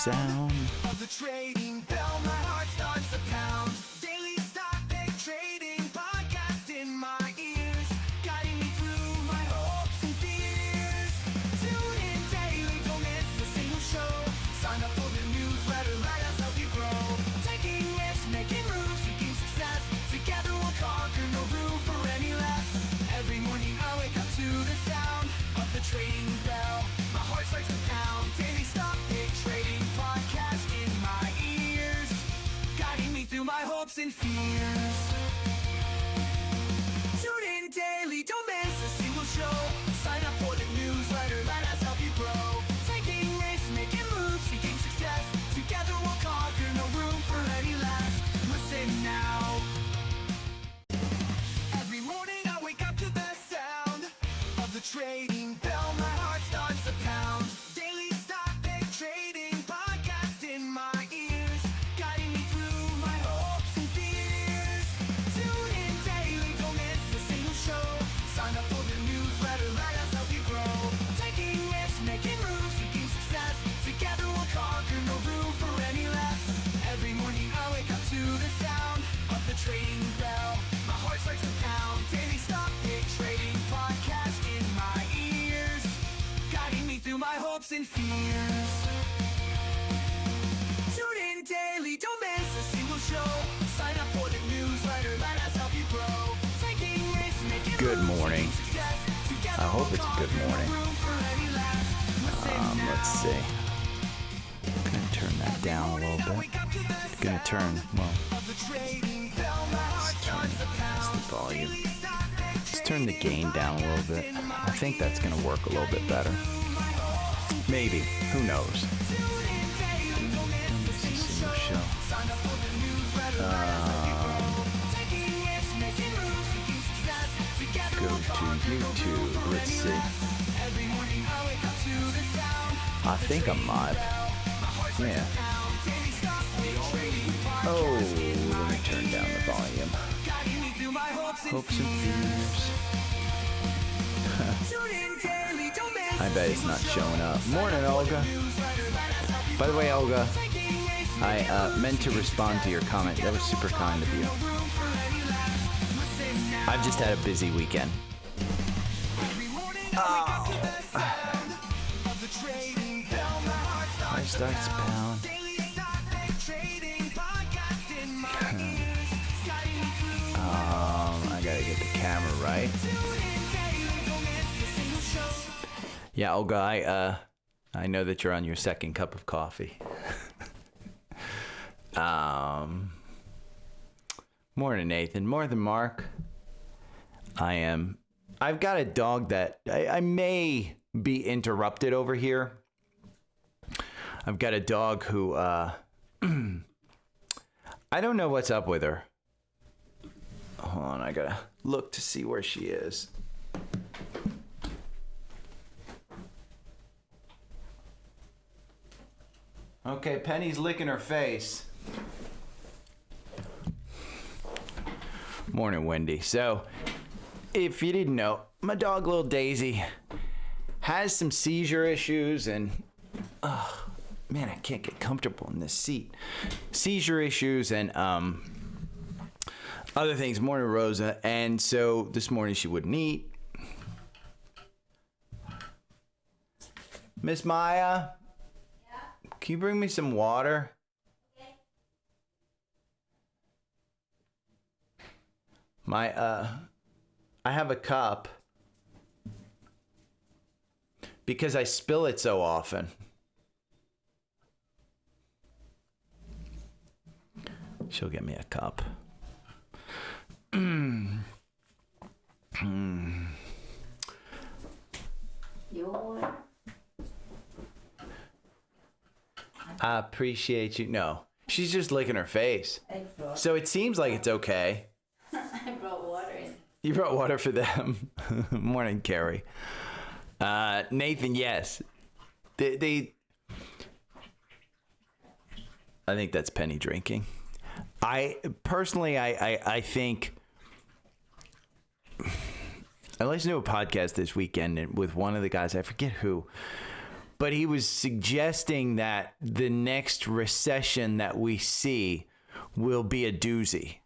sound of the trading bell. My heart starts to pound. Daily stock pick trading podcast in my ears, guiding me through my hopes and fears. Tune in daily, don't miss a single show. Sign up for the newsletter, let us help you grow. Taking risks, making moves, seeking success. Together we'll conquer, no room for any less. Every morning I wake up to the sound of the trading bell. My heart starts to pound. Daily stock pick trading podcast in my ears, guiding me through my hopes and fears. Tune in daily, don't miss a single show. Sign up for the newsletter, let us help you grow. Taking risks, making moves, seeking success. Together we'll conquer, no room for any less. Listen now. Every morning I wake up to the sound of the trading bell. My heart starts to pound. Daily stock pick trading podcast in my ears, guiding me through my hopes and fears. Tune in daily, don't miss a single show. Sign up for the newsletter, let us help you grow. Taking risks, making moves, seeking success. Together we'll conquer, no room for any less. Every morning I wake up to the sound of the trading bell. My heart starts to pound. Daily stock pick trading podcast in my ears, guiding me through my hopes and fears. Tune in daily, don't miss a single show. Sign up for the newsletter, let us help you grow. Taking risks, making Good moves, morning. seeking success. Together I hope we'll it's a good conquer, no morning. room for any less. Listen let's now. see. Gonna turn that down a little bit. Gonna turn, well, let's the volume. Let's turn the gain down a little bit. I think that's gonna work a little bit better. Maybe, who knows? Single show. Go to YouTube, let's see. I think I'm live. Yeah. Oh, let me turn down the volume. Hopes and fears. I bet it's not showing up. Morning, Olga. By the way, Olga, I meant to respond to your comment. That was super kind of you. I've just had a busy weekend. I starts pound. I gotta get the camera right. Yeah, Olga, I know that you're on your second cup of coffee. Morning, Nathan. Morning, Mark. I've got a dog that I may be interrupted over here. I've got a dog who, I don't know what's up with her. Hold on, I gotta look to see where she is. Okay, Penny's licking her face. Morning, Wendy. So, if you didn't know, my dog, little Daisy, has some seizure issues and, man, I can't get comfortable in this seat. Seizure issues and, other things. Morning, Rosa. And so this morning she wouldn't eat. Miss Maya? Yeah? Can you bring me some water? Okay. I have a cup because I spill it so often. She'll get me a cup. I appreciate you. No, she's just licking her face. So it seems like it's okay. I brought water in. You brought water for them. Morning, Carrie. Nathan, yes. I think that's Penny drinking. I think I listened to a podcast this weekend with one of the guys, I forget who, but he was suggesting that the next recession that we see will be a doozy.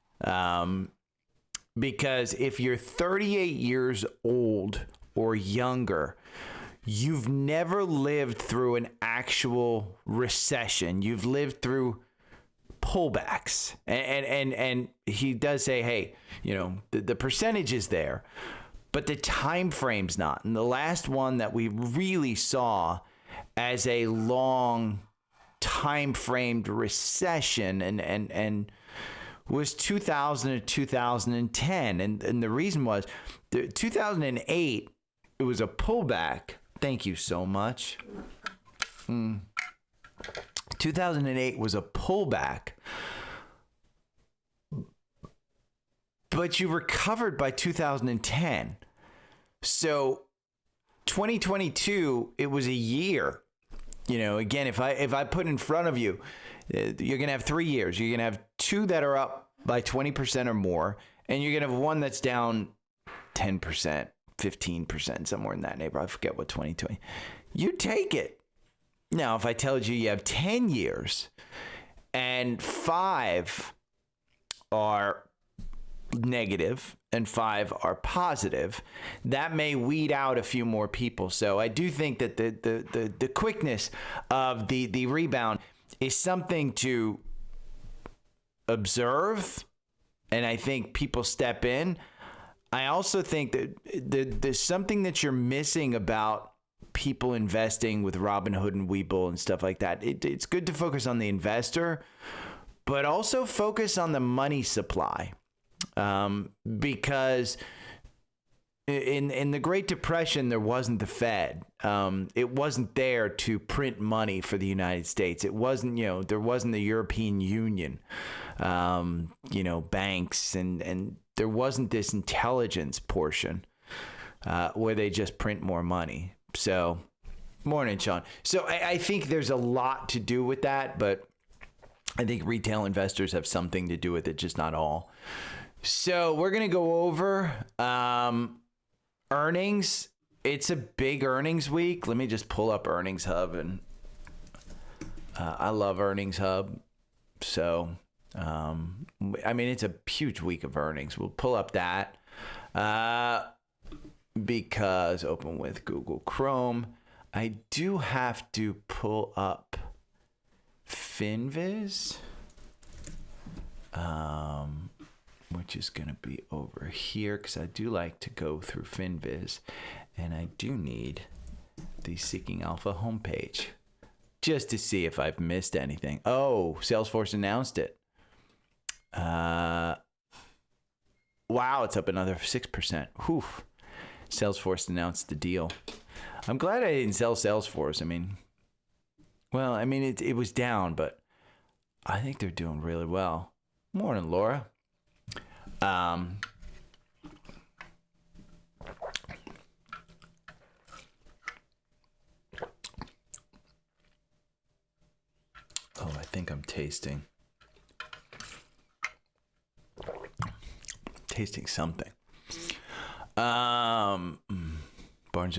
Because if you're 38 years old or younger, you've never lived through an actual recession. You've lived through pullbacks. And he does say, hey, you know, the percentage is there, but the time frame's not. And the last one that we really saw as a long time framed recession and was 2000 to 2010. And the reason was 2008, it was a pullback. Thank you so much. 2008 was a pullback, but you recovered by 2010. So 2022, it was a year. You know, again, if I put in front of you, you're going to have 3 years. You're going to have 2 that are up by 20% or more, and you're going to have 1 that's down 10%, 15%, somewhere in that neighborhood. I forget what 2020. You take it. Now, if I told you have 10 years and 5 are negative and 5 are positive, that may weed out a few more people. So I do think that the quickness of the rebound is something to observe, and I think people step in. I also think that there's something that you're missing about people investing with Robinhood and Webull and stuff like that. It's good to focus on the investor, but also focus on the money supply, because in the Great Depression, there wasn't the Fed. It wasn't there to print money for the United States. It wasn't, there wasn't the European Union, banks, and there wasn't this intelligence portion where they just print more money. So, morning, Sean. So I think there's a lot to do with that, but I think retail investors have something to do with it, just not all. So we're going to go over earnings. It's a big earnings week. Let me just pull up Earnings Hub, and I love Earnings Hub. So, it's a huge week of earnings. We'll pull up that because open with Google Chrome. I do have to pull up FinViz, which is going to be over here because I do like to go through FinViz, and I do need the Seeking Alpha homepage just to see if I've missed anything. Oh, Salesforce announced it. Wow, it's up another 6%. Whew. Salesforce announced the deal. I'm glad I didn't sell Salesforce. It was down, but I think they're doing really well. Morning, Laura. Oh, I think I'm tasting something. Barnes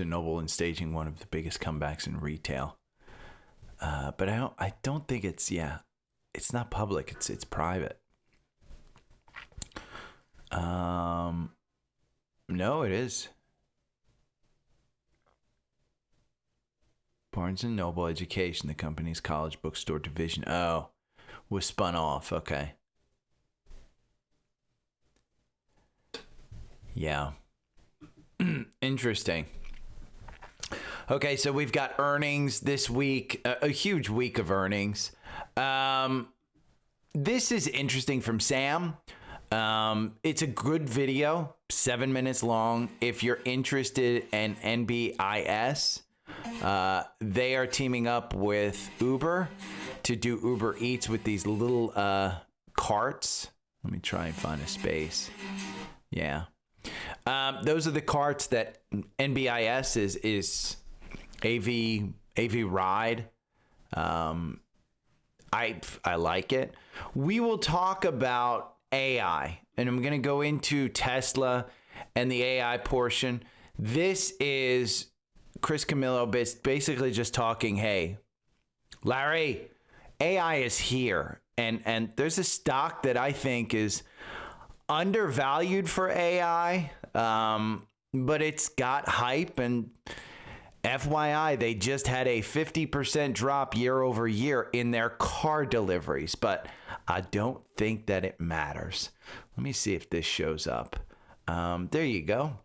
& Noble and staging one of the biggest comebacks in retail. But I don't think it's not public. It's private. No, it is. Barnes & Noble Education, the company's college bookstore division. Oh, was spun off. Okay. Yeah. Interesting. Okay, so we've got earnings this week, a huge week of earnings. This is interesting from Sam. It's a good video, 7 minutes long. If you're interested in NBIS, they are teaming up with Uber to do Uber Eats with these little carts. Let me try and find a space. Yeah. Those are the carts that NBIS is AV Ride. I like it. We will talk about AI, and I'm going to go into Tesla and the AI portion. This is Chris Camillo basically just talking, hey, Larry, AI is here. And there's a stock that I think is undervalued for AI, but it's got hype. And FYI, they just had a 50% drop year over year in their car deliveries, but I don't think that it matters. Let me see if this shows up. There you go.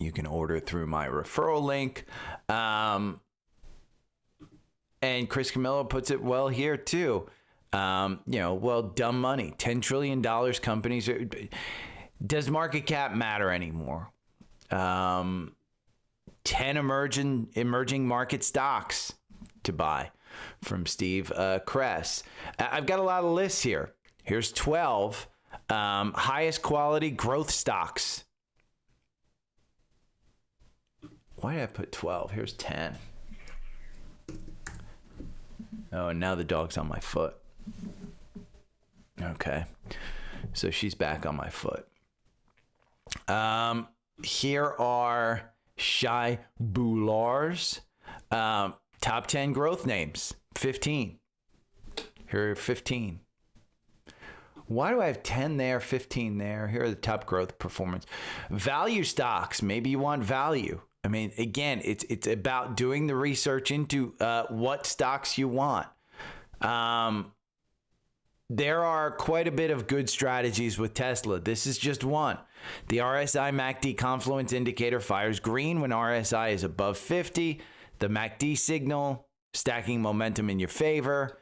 You can order through my referral link. And Chris Camillo puts it well here too. Well, dumb money, $10 trillion companies. Does market cap matter anymore? 10 emerging market stocks to buy from Steve Kress. I've got a lot of lists here. Here's 12 highest quality growth stocks. Why did I put 12? Here's 10. Oh, and now the dog's on my foot. Okay. So she's back on my foot. Here are Shai Boular's top 10 growth names. 15. Here are 15. Why do I have 10 there, 15 there? Here are the top growth performance. Value stocks. Maybe you want value. I mean, again, it's about doing the research into what stocks you want. There are quite a bit of good strategies with Tesla. This is just one. The RSI MACD confluence indicator fires green when RSI is above 50. The MACD signal stacking momentum in your favor.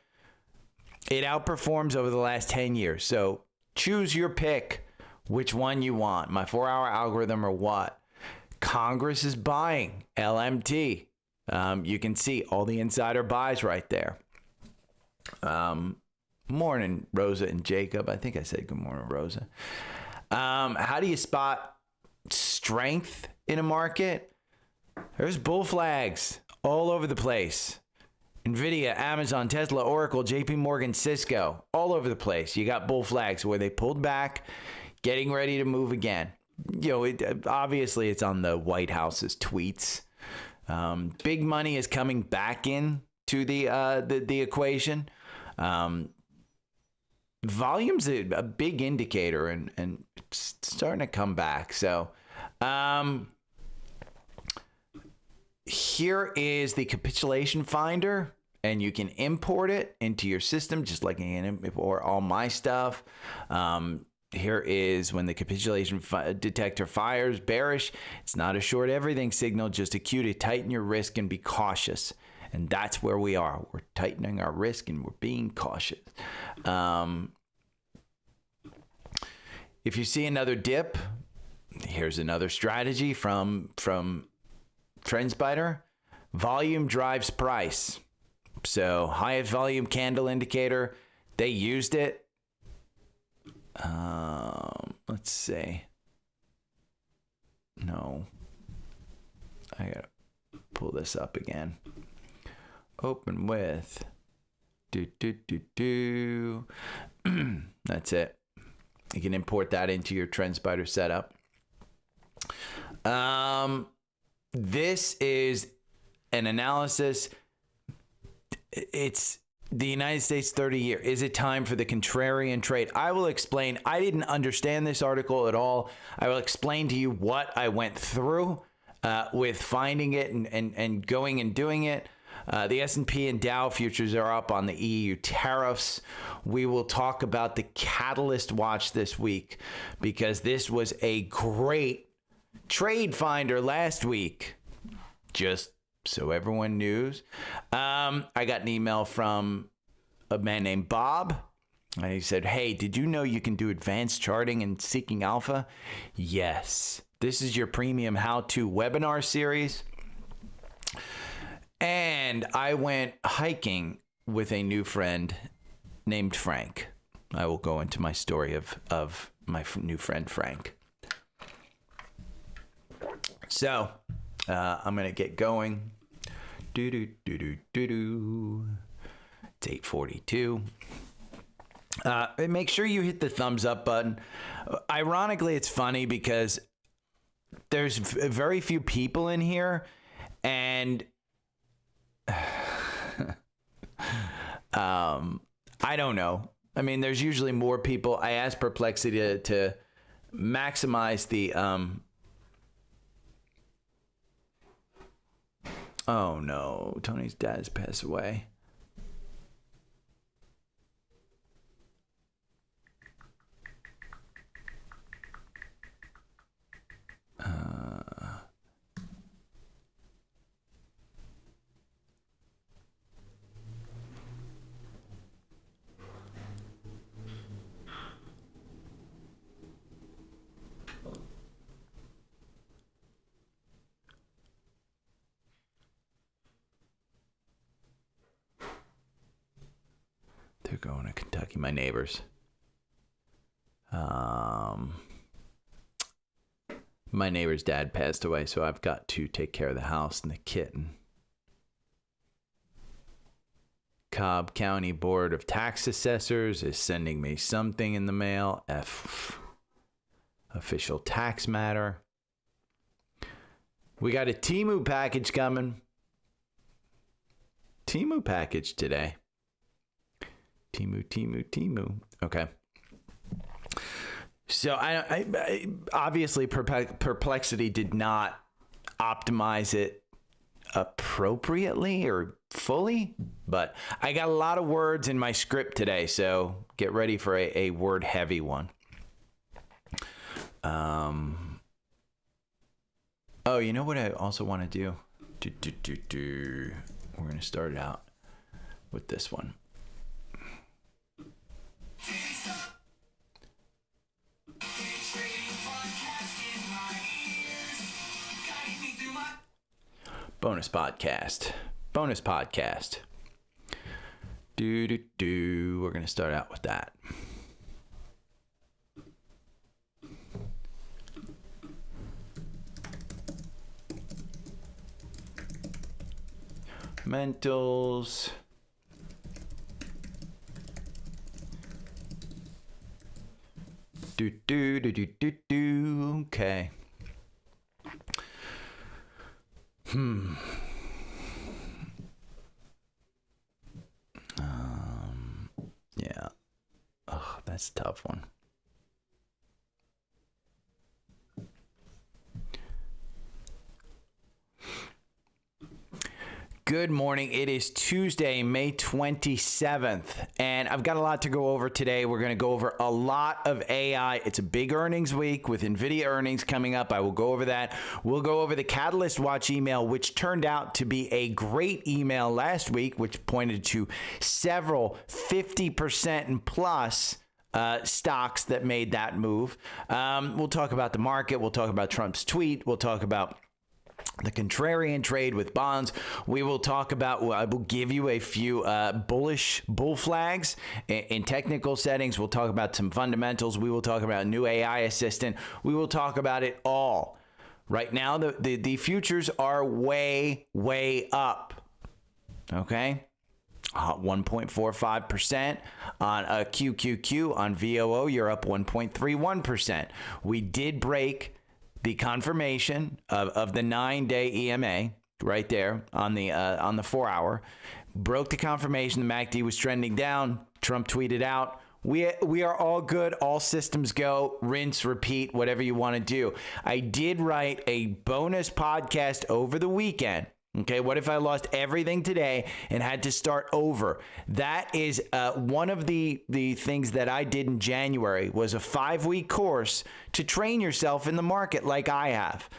It outperforms over the last 10 years. So choose your pick, which one you want. My 4-hour algorithm or what? Congress is buying LMT. You can see all the insider buys right there. Morning, Rosa and Jacob. I think I said good morning, Rosa. How do you spot strength in a market? There's bull flags all over the place. NVIDIA, Amazon, Tesla, Oracle, JP Morgan, Cisco, all over the place. You got bull flags where they pulled back, getting ready to move again. Obviously it's on the White House's tweets. Big money is coming back in to the equation. Volume's a big indicator and it's starting to come back. So here is the capitulation finder, and you can import it into your system just like you can import all my stuff. Here is when the capitulation detector fires bearish. It's not a short everything signal, just a cue to tighten your risk and be cautious. And that's where we are. We're tightening our risk and we're being cautious. If you see another dip, here's another strategy from TrendSpider. Volume drives price. So highest volume candle indicator, they used it. Let's see. No. I gotta pull this up again. Open with. That's it. You can import that into your TrendSpider setup. This is an analysis. It's the United States 30-year. Is it time for the contrarian trade? I will explain. I didn't understand this article at all. I will explain to you what I went through with finding it and going and doing it. The S&P and Dow futures are up on the EU tariffs. We will talk about the catalyst watch this week because this was a great trade finder last week. Just so everyone knows. I got an email from a man named Bob. And he said, hey, did you know you can do advanced charting in Seeking Alpha? Yes. This is your premium how-to webinar series. And I went hiking with a new friend named Frank. I will go into my story of my new friend Frank. So I'm going to get going. It's 8:42. Make sure you hit the thumbs up button. Ironically, it's funny because there's very few people in here. And I don't know. I mean, there's usually more people. I asked Perplexity to maximize the oh no, Tony's dad has passed away. They're going to Kentucky, my neighbors. My neighbor's dad passed away, so I've got to take care of the house and the kitten. Cobb County Board of Tax Assessors is sending me something in the mail. Official tax matter. We got a Temu package coming. Temu package today. Temu. Okay. So I obviously Perplexity did not optimize it appropriately or fully, but I got a lot of words in my script today, so get ready for a word heavy one. Oh, you know what I also want to do? We're going to start it out with this one. Bonus podcast. We're going to start out with that. Mentals. Okay. Yeah. Oh, that's a tough one. Good morning. It is Tuesday, May 27th, and I've got a lot to go over today. We're going to go over a lot of AI. It's a big earnings week with NVIDIA earnings coming up. I will go over that. We'll go over the Catalyst Watch email, which turned out to be a great email last week, which pointed to several 50% and plus stocks that made that move. We'll talk about the market. We'll talk about Trump's tweet. We'll talk about the contrarian trade with bonds. We will talk about, I will give you a few bullish bull flags in technical settings. We'll talk about some fundamentals. We will talk about new AI assistant. We will talk about it all. Right now, the futures are way up. Okay. 1.45% on a QQQ. On VOO, you're up 1.31%. We did break the confirmation of the 9-day EMA right there on the 4-hour. Broke the confirmation. The MACD was trending down. Trump tweeted out, we are all good. All systems go. Rinse, repeat, whatever you want to do. I did write a bonus podcast over the weekend. Okay, what if I lost everything today and had to start over? That is one of the things that I did in January was a 5-week course to train yourself in the market like I have.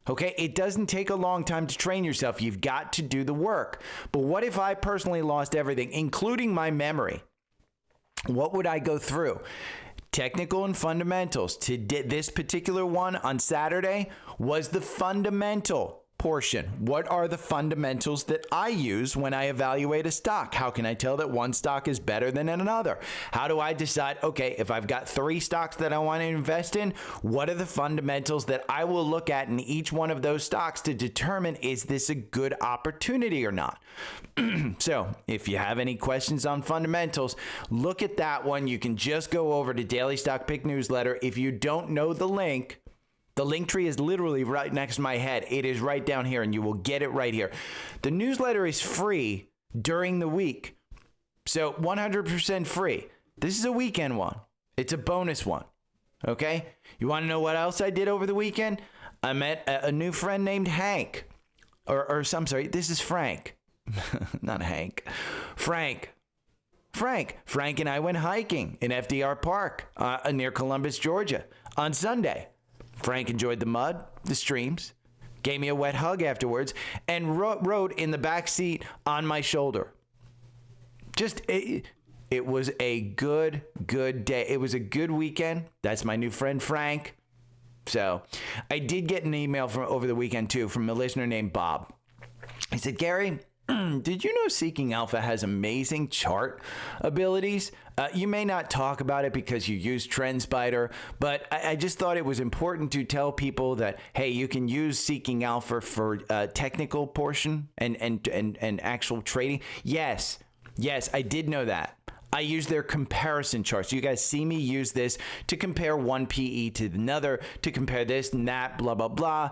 Okay, it doesn't take a long time to train yourself. You've got to do the work. But what if I personally lost everything, including my memory? What would I go through? Technical and fundamentals. This particular one on Saturday was the fundamental portion. What are the fundamentals that I use when I evaluate a stock? How can I tell that one stock is better than another? How do I decide, okay, if I've got 3 stocks that I want to invest in, what are the fundamentals that I will look at in each one of those stocks to determine, is this a good opportunity or not? So if you have any questions on fundamentals, look at that one. You can just go over to Daily Stock Pick newsletter. If you don't know the link, The link tree is literally right next to my head. It is right down here, and you will get it right here. The newsletter is free during the week. So 100% free. This is a weekend one. It's a bonus one. Okay? You want to know what else I did over the weekend? I met a new friend named Hank. I'm sorry, this is Frank. Not Hank. Frank. Frank and I went hiking in FDR Park near Columbus, Georgia on Sunday. Frank enjoyed the mud, the streams, gave me a wet hug afterwards, and rode in the back seat on my shoulder. It was a good day. It was a good weekend. That's my new friend, Frank. So I did get an email from over the weekend, too, from a listener named Bob. He said, Gary, did you know Seeking Alpha has amazing chart abilities? You may not talk about it because you use TrendSpider, but I just thought it was important to tell people that, hey, you can use Seeking Alpha for technical portion and actual trading. Yes, I did know that. I use their comparison charts. You guys see me use this to compare one PE to another, to compare this and that, blah, blah, blah.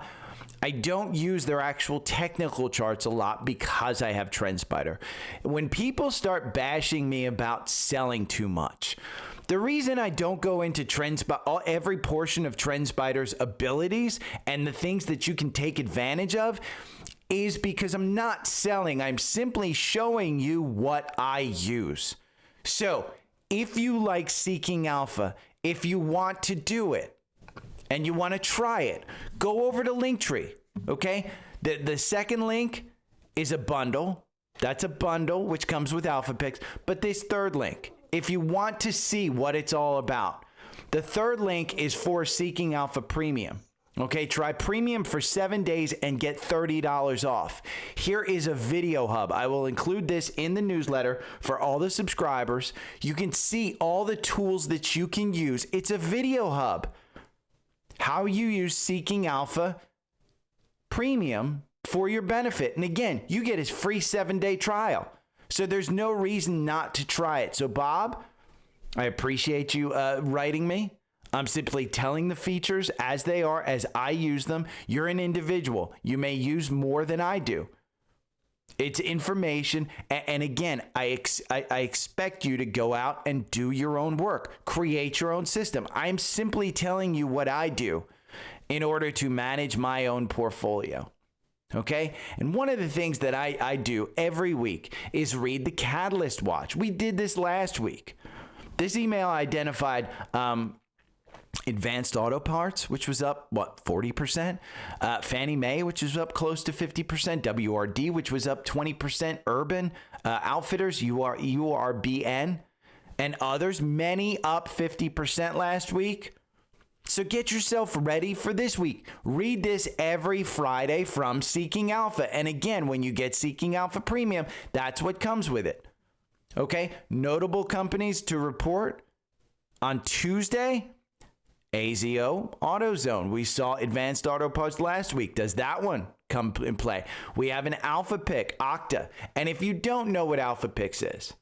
I don't use their actual technical charts a lot because I have TrendSpider. When people start bashing me about selling too much, the reason I don't go into TrendSpider, every portion of TrendSpider's abilities and the things that you can take advantage of, is because I'm not selling. I'm simply showing you what I use. So if you like Seeking Alpha, if you want to do it, and you want to try it, go over to Linktree, okay? The second link is a bundle. That's a bundle, which comes with Alpha Picks. But this third link, if you want to see what it's all about, the third link is for Seeking Alpha Premium. Okay, try Premium for 7 days and get $30 off. Here is a video hub. I will include this in the newsletter for all the subscribers. You can see all the tools that you can use. It's a video hub. How you use Seeking Alpha Premium for your benefit. And again, you get a free 7-day trial. So there's no reason not to try it. So Bob, I appreciate you writing me. I'm simply telling the features as they are, as I use them. You're an individual. You may use more than I do. It's information. And again, I expect you to go out and do your own work, create your own system. I'm simply telling you what I do in order to manage my own portfolio. Okay? And one of the things that I do every week is read the Catalyst Watch. We did this last week. This email identified Advanced Auto Parts, which was up, 40%? Fannie Mae, which was up close to 50%. WRD, which was up 20%. Urban Outfitters, URBN, and others, many up 50% last week. So get yourself ready for this week. Read this every Friday from Seeking Alpha. And again, when you get Seeking Alpha Premium, that's what comes with it. Okay? Notable companies to report on Tuesday. AZO, AutoZone. We saw Advanced Auto Parts last week. Does that one come in play? We have an Alpha Pick, Okta. And if you don't know what Alpha Picks is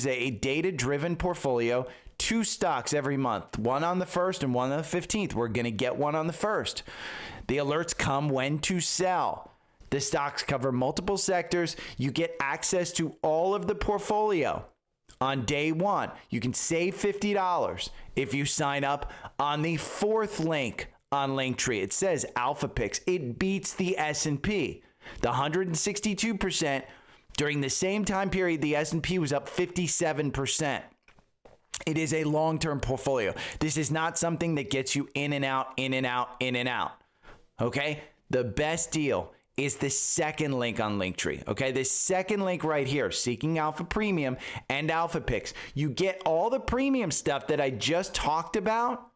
a data-driven portfolio, 2 stocks every month, one on the 1st and one on the 15th. We're going to get one on the 1st. The alerts come when to sell. The stocks cover multiple sectors. You get access to all of the portfolio. On day one, you can save $50 if you sign up on the 4th link on Linktree. It says Alpha Picks. It beats the S&P. The 162%. During the same time period, the S&P was up 57%. It is a long-term portfolio. This is not something that gets you in and out, in and out, in and out. Okay? The best deal is the second link on Linktree. Okay, this second link right here, Seeking Alpha Premium and Alpha Picks. You get all the premium stuff that I just talked about,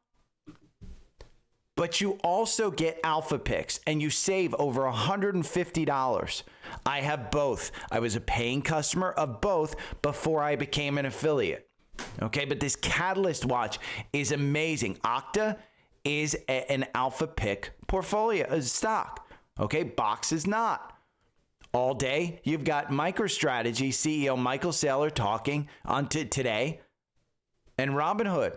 but you also get Alpha Picks and you save over $150. I have both. I was a paying customer of both before I became an affiliate. Okay, but this Catalyst Watch is amazing. Okta is an Alpha Pick portfolio stock. Okay, Box is not. All day, you've got MicroStrategy CEO Michael Saylor talking on today, and Robinhood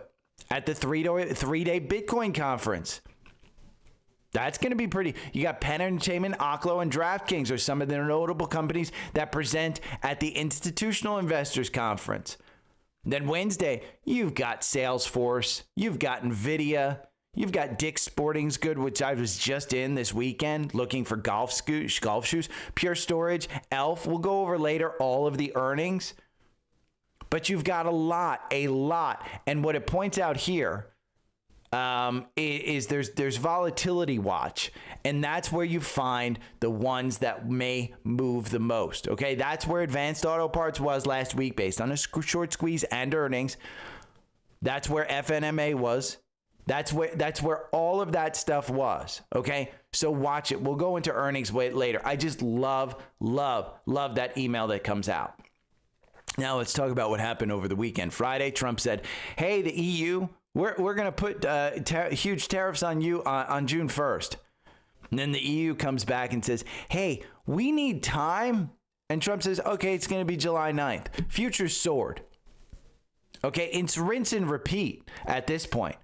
at the three-day Bitcoin conference. That's going to be pretty. You got Penn Entertainment, Oklo, and DraftKings are some of the notable companies that present at the Institutional Investors Conference. Then Wednesday, you've got Salesforce, you've got NVIDIA, you've got Dick's Sporting Goods, which I was just in this weekend looking for golf shoes, Pure Storage, Elf. We'll go over later all of the earnings. But you've got a lot. And what it points out here is there's volatility watch, and that's where you find the ones that may move the most. Okay, that's where Advanced Auto Parts was last week based on a short squeeze and earnings. That's where FNMA was. That's where all of that stuff was. Okay, so watch it. We'll go into earnings later. I just love that email that comes out. Now let's talk about what happened over the weekend. Friday, Trump said, "Hey, the EU, we're going to put huge tariffs on you on June 1st." And then the EU comes back and says, "Hey, we need time." And Trump says, "Okay, it's going to be July 9th. Futures soared." Okay, it's rinse and repeat at this point.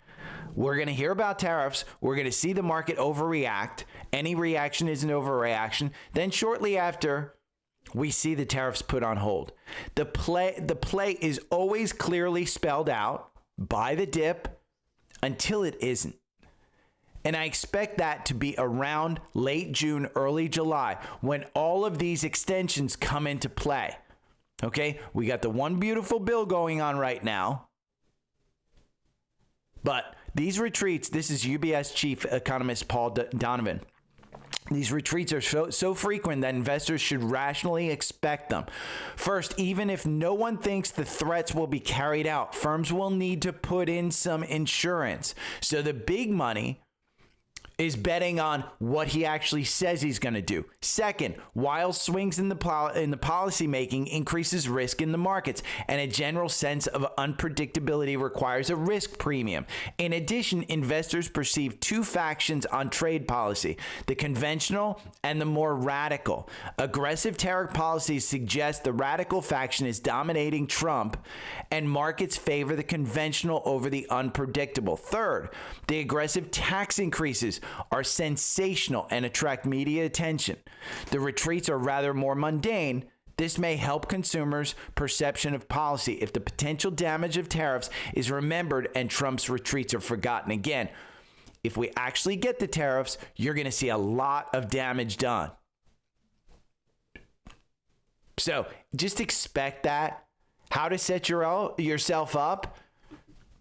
We're going to hear about tariffs. We're going to see the market overreact. Any reaction is an overreaction. Then shortly after, we see the tariffs put on hold. The play is always clearly spelled out by the dip until it isn't. And I expect that to be around late June, early July, when all of these extensions come into play. Okay, we got the one beautiful bill going on right now. But these retreats, this is UBS chief economist Paul Donovan. These retreats are so frequent that investors should rationally expect them. First, even if no one thinks the threats will be carried out, firms will need to put in some insurance. So the big money is betting on what he actually says he's going to do. Second, wild swings in the policy making increases risk in the markets, and a general sense of unpredictability requires a risk premium. In addition, investors perceive two factions on trade policy: the conventional and the more radical. Aggressive tariff policies suggest the radical faction is dominating Trump, and markets favor the conventional over the unpredictable. Third, the aggressive tax increases are sensational and attract media attention. The retreats are rather more mundane. This may help consumers' perception of policy if the potential damage of tariffs is remembered and Trump's retreats are forgotten. Again, if we actually get the tariffs, you're going to see a lot of damage done. So just expect that. How to set yourself up?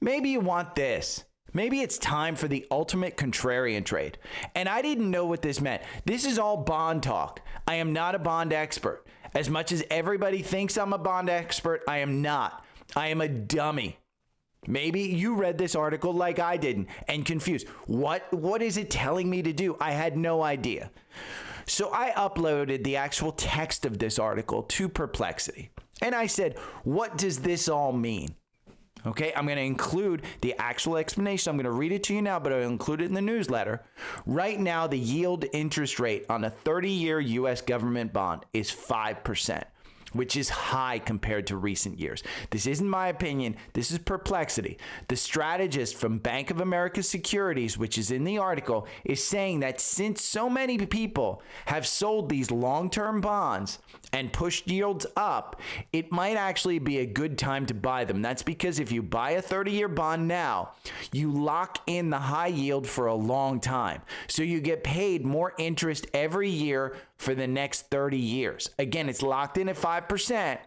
Maybe you want this. Maybe it's time for the ultimate contrarian trade. And I didn't know what this meant. This is all bond talk. I am not a bond expert. As much as everybody thinks I'm a bond expert, I am not. I am a dummy. Maybe you read this article like I didn't and confused. What is it telling me to do? I had no idea. So I uploaded the actual text of this article to Perplexity. And I said, what does this all mean? Okay, I'm going to include the actual explanation. I'm going to read it to you now, but I'll include it in the newsletter. Right now, the yield interest rate on a 30-year U.S. government bond is 5%, which is high compared to recent years. This isn't my opinion. This is Perplexity. The strategist from Bank of America Securities, which is in the article, is saying that since so many people have sold these long-term bonds and pushed yields up, it might actually be a good time to buy them. That's because if you buy a 30-year bond now, you lock in the high yield for a long time. So you get paid more interest every year for the next 30 years. Again, it's locked in at 5%,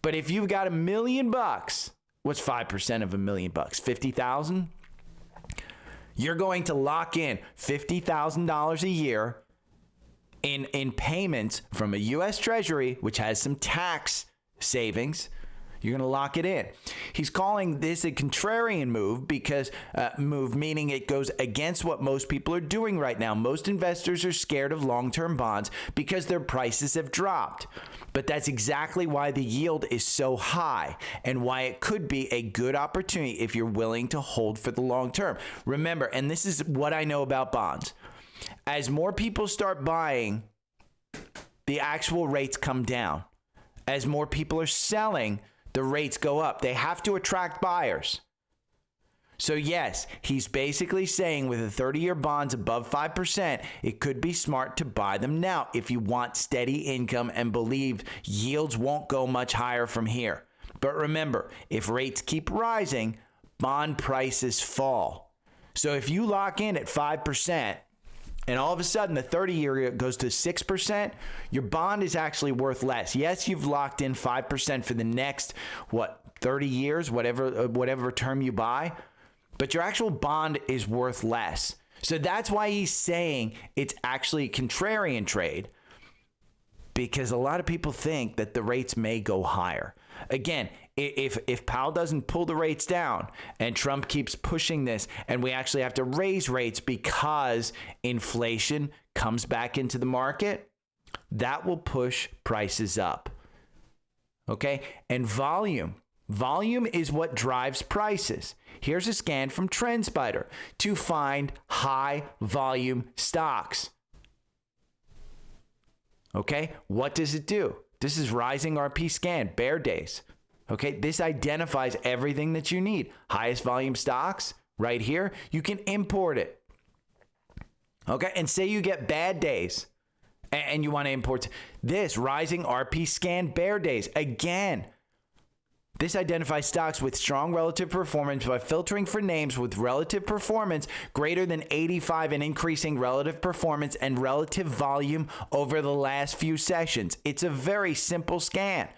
but if you've got $1 million, what's 5% of $1 million? 50,000? You're going to lock in $50,000 a year in payments from a U.S. Treasury, which has some tax savings. You're going to lock it in. He's calling this a contrarian move because meaning it goes against what most people are doing right now. Most investors are scared of long-term bonds because their prices have dropped. But that's exactly why the yield is so high and why it could be a good opportunity if you're willing to hold for the long term. Remember, and this is what I know about bonds. As more people start buying, the actual rates come down. As more people are selling, the rates go up. They have to attract buyers. So yes, he's basically saying with the 30-year bonds above 5%, it could be smart to buy them now if you want steady income and believe yields won't go much higher from here. But remember, if rates keep rising, bond prices fall. So if you lock in at 5% and all of a sudden the 30-year goes to 6%, your bond is actually worth less. Yes, you've locked in 5% for the next, 30 years, whatever term you buy, but your actual bond is worth less. So that's why he's saying it's actually a contrarian trade, because a lot of people think that the rates may go higher. Again, if Powell doesn't pull the rates down and Trump keeps pushing this and we actually have to raise rates because inflation comes back into the market, that will push prices up. Okay? And volume is what drives prices. Here's a scan from TrendSpider to find high volume stocks. Okay, what does it do? This is rising RP scan, bear days. Okay, this identifies everything that you need. Highest volume stocks right here. You can import it. Okay, and say you get bad days and you want to import this rising RP scan, bear days. Again, this identifies stocks with strong relative performance by filtering for names with relative performance greater than 85 and increasing relative performance and relative volume over the last few sessions. It's a very simple scan,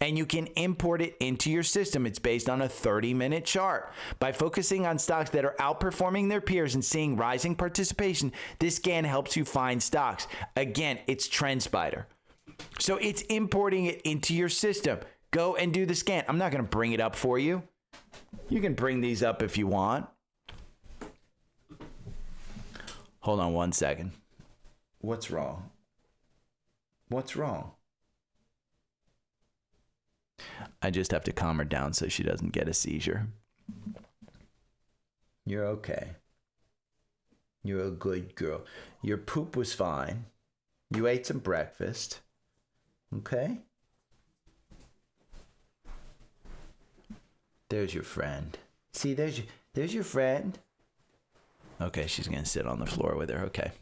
and you can import it into your system. It's based on a 30-minute chart. By focusing on stocks that are outperforming their peers and seeing rising participation, this scan helps you find stocks. Again, it's TrendSpider. So it's importing it into your system. Go and do the scan. I'm not going to bring it up for you. You can bring these up if you want. Hold on one second. What's wrong? What's wrong? I just have to calm her down so she doesn't get a seizure. You're okay. You're a good girl. Your poop was fine. You ate some breakfast. Okay? There's your friend. See, there's your friend. Okay, she's going to sit on the floor with her. Okay.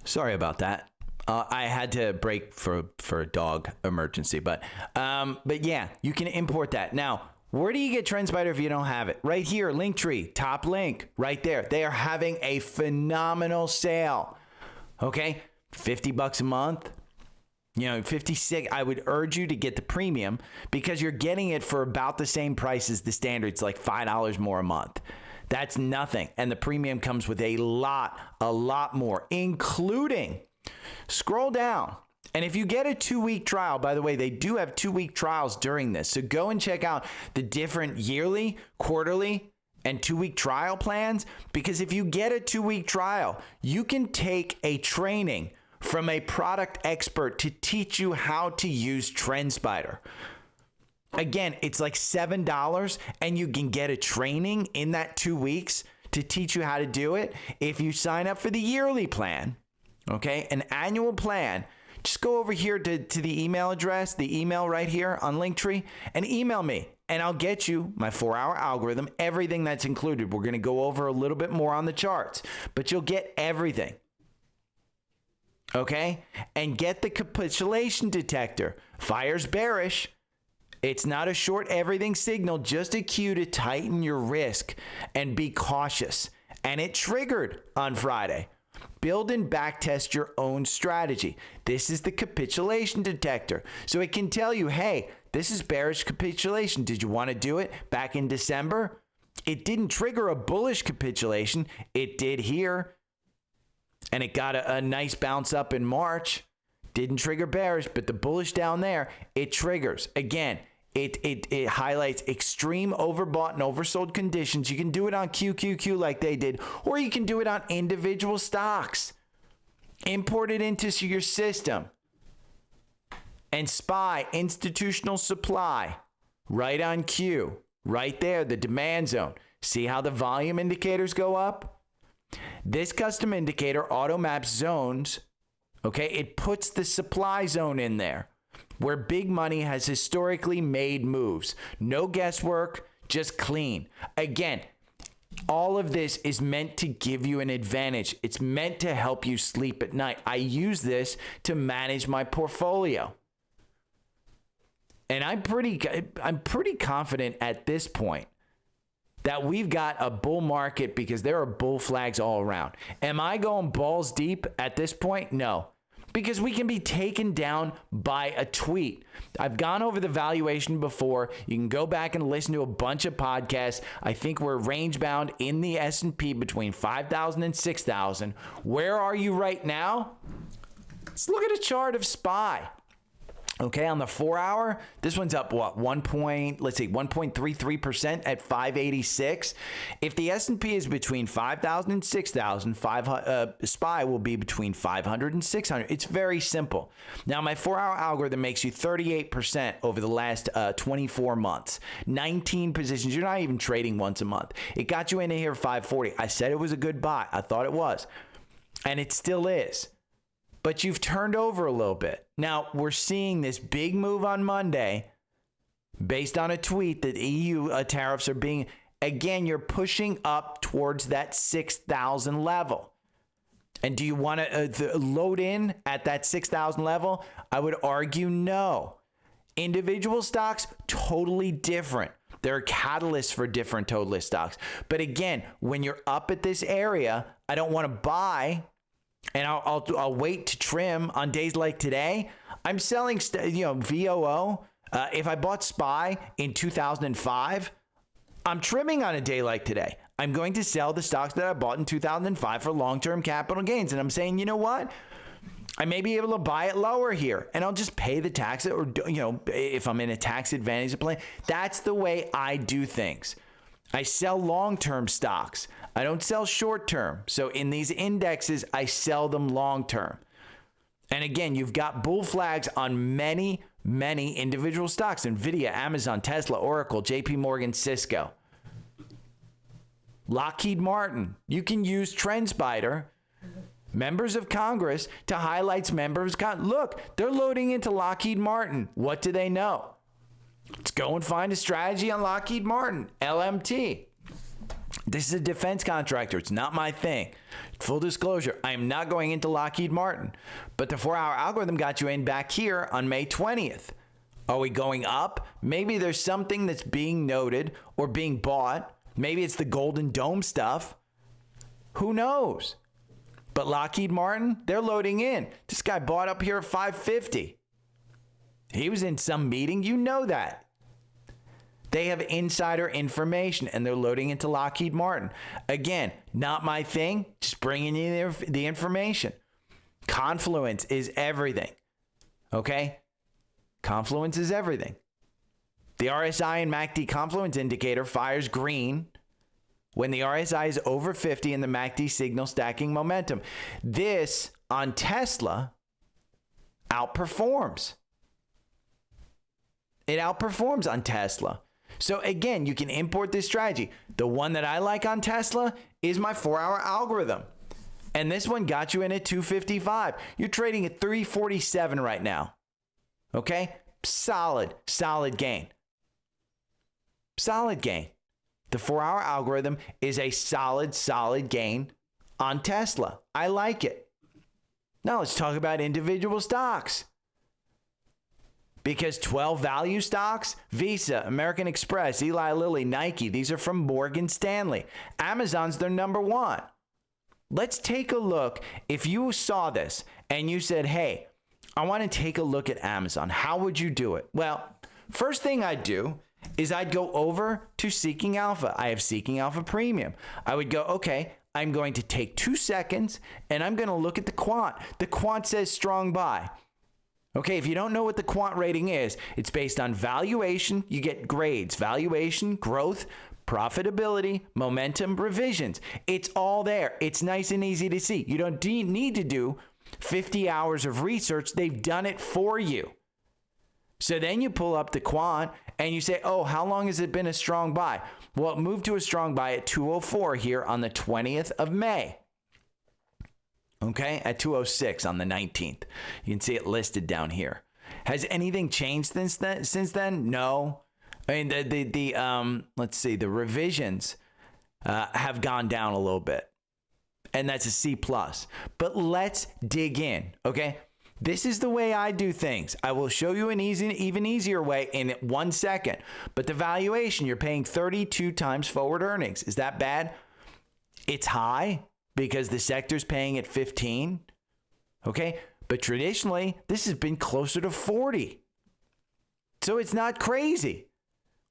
Sorry about that. I had to break for a dog emergency, but yeah, you can import that. Now, where do you get TrendSpider if you don't have it? Right here, Linktree, top link, right there. They are having a phenomenal sale. Okay, $50 a month. 56. I would urge you to get the premium because you're getting it for about the same price as the standard. It's like $5 more a month. That's nothing. And the premium comes with a lot more, including, scroll down. And if you get a 2-week trial, by the way, they do have 2-week trials during this. So go and check out the different yearly, quarterly, and 2-week trial plans. Because if you get a 2-week trial, you can take a training from a product expert to teach you how to use TrendSpider. Again, it's like $7 and you can get a training in that 2 weeks to teach you how to do it. If you sign up for the yearly plan, okay, an annual plan, just go over here to the email address, the email right here on Linktree, and email me. And I'll get you my 4-hour algorithm, everything that's included. We're going to go over a little bit more on the charts, but you'll get everything. Okay? And get the capitulation detector. Fire's bearish. It's not a short everything signal, just a cue to tighten your risk and be cautious. And it triggered on Friday. Build and backtest your own strategy. This is the capitulation detector. So it can tell you, hey, this is bearish capitulation. Did you want to do it back in December? It didn't trigger a bullish capitulation. It did here. And it got a nice bounce up in March. Didn't trigger bearish, but the bullish down there, it triggers. Again, it highlights extreme overbought and oversold conditions. You can do it on QQQ like they did, or you can do it on individual stocks. Import it into your system. And SPY, institutional supply, right on Q. Right there, the demand zone. See how the volume indicators go up? This custom indicator auto maps zones. Okay, it puts the supply zone in there. where big money has historically made moves. No guesswork, just clean. Again, all of this is meant to give you an advantage. It's meant to help you sleep at night. I use this to manage my portfolio. And I'm pretty confident at this point that we've got a bull market because there are bull flags all around. Am I going balls deep at this point? No. Because we can be taken down by a tweet. I've gone over the valuation before. You can go back and listen to a bunch of podcasts. I think we're range bound in the S&P between 5,000 and 6,000. Where are you right now? Let's look at a chart of SPY. Okay, on the 4 hour, this one's up what? 1.33% at 586. If the S&P is between 5,000 and 6,000, SPY will be between 500 and 600. It's very simple. Now, my 4 hour algorithm makes you 38% over the last 24 months. 19 positions. You're not even trading once a month. It got you into here 540. I said it was a good buy. I thought it was. And it still is. But you've turned over a little bit. Now, we're seeing this big move on Monday based on a tweet that EU tariffs are being, again, you're pushing up towards that 6,000 level. And do you want to load in at that 6,000 level? I would argue no. Individual stocks, totally different. There are catalysts for different total stocks. But again, when you're up at this area, I don't want to buy. And I'll wait to trim on days like today. I'm selling, VOO. If I bought SPY in 2005, I'm trimming on a day like today. I'm going to sell the stocks that I bought in 2005 for long-term capital gains. And I'm saying, you know what? I may be able to buy it lower here, and I'll just pay the tax, or if I'm in a tax advantage plan. That's the way I do things. I sell long-term stocks. I don't sell short-term. So in these indexes, I sell them long-term. And again, you've got bull flags on many, many individual stocks. NVIDIA, Amazon, Tesla, Oracle, JP Morgan, Cisco. Lockheed Martin. You can use TrendSpider, members of Congress, to highlight members of Congress. Look, they're loading into Lockheed Martin. What do they know? Let's go and find a strategy on Lockheed Martin, LMT. This is a defense contractor. It's not my thing. Full disclosure, I am not going into Lockheed Martin. But the 4 hour algorithm got you in back here on May 20th. Are we going up? Maybe there's something that's being noted or being bought. Maybe it's the Golden Dome stuff. Who knows? But Lockheed Martin, they're loading in. This guy bought up here at 550. He was in some meeting. You know that. They have insider information, and they're loading into Lockheed Martin. Again, not my thing. Just bringing you the information. Confluence is everything. Okay? Confluence is everything. The RSI and MACD confluence indicator fires green when the RSI is over 50 and the MACD signal stacking momentum. This, on Tesla, outperforms. It outperforms on Tesla. So again, you can import this strategy. The one that I like on Tesla is my 4 hour algorithm. And this one got you in at 255. You're trading at 347 right now. Okay? Solid gain. Solid gain. The 4 hour algorithm is a solid gain on Tesla. I like it. Now let's talk about individual stocks. Because 12 value stocks, Visa, American Express, Eli Lilly, Nike, these are from Morgan Stanley. Amazon's their number one. Let's take a look. If you saw this and you said, hey, I want to take a look at Amazon, how would you do it? Well, first thing I'd do is I'd go over to Seeking Alpha. I have Seeking Alpha Premium. I would go, okay, I'm going to take 2 seconds and I'm going to look at the quant. The quant says strong buy. Okay, if you don't know what the quant rating is, it's based on valuation. You get grades, valuation, growth, profitability, momentum, revisions. It's all there. It's nice and easy to see. You don't need to do 50 hours of research. They've done it for you. So then you pull up the quant and you say, oh, how long has it been a strong buy? Well, it moved to a strong buy at 204 here on the 20th of May. Okay, at 206 on the 19th. You can see it listed down here. Has anything changed since then? No. I mean, let's see, the revisions have gone down a little bit, and that's a C+. But let's dig in, okay? This is the way I do things. I will show you an even easier way in 1 second. But the valuation, you're paying 32 times forward earnings. Is that bad? It's high because the sector's paying at 15, okay? But traditionally, this has been closer to 40. So it's not crazy.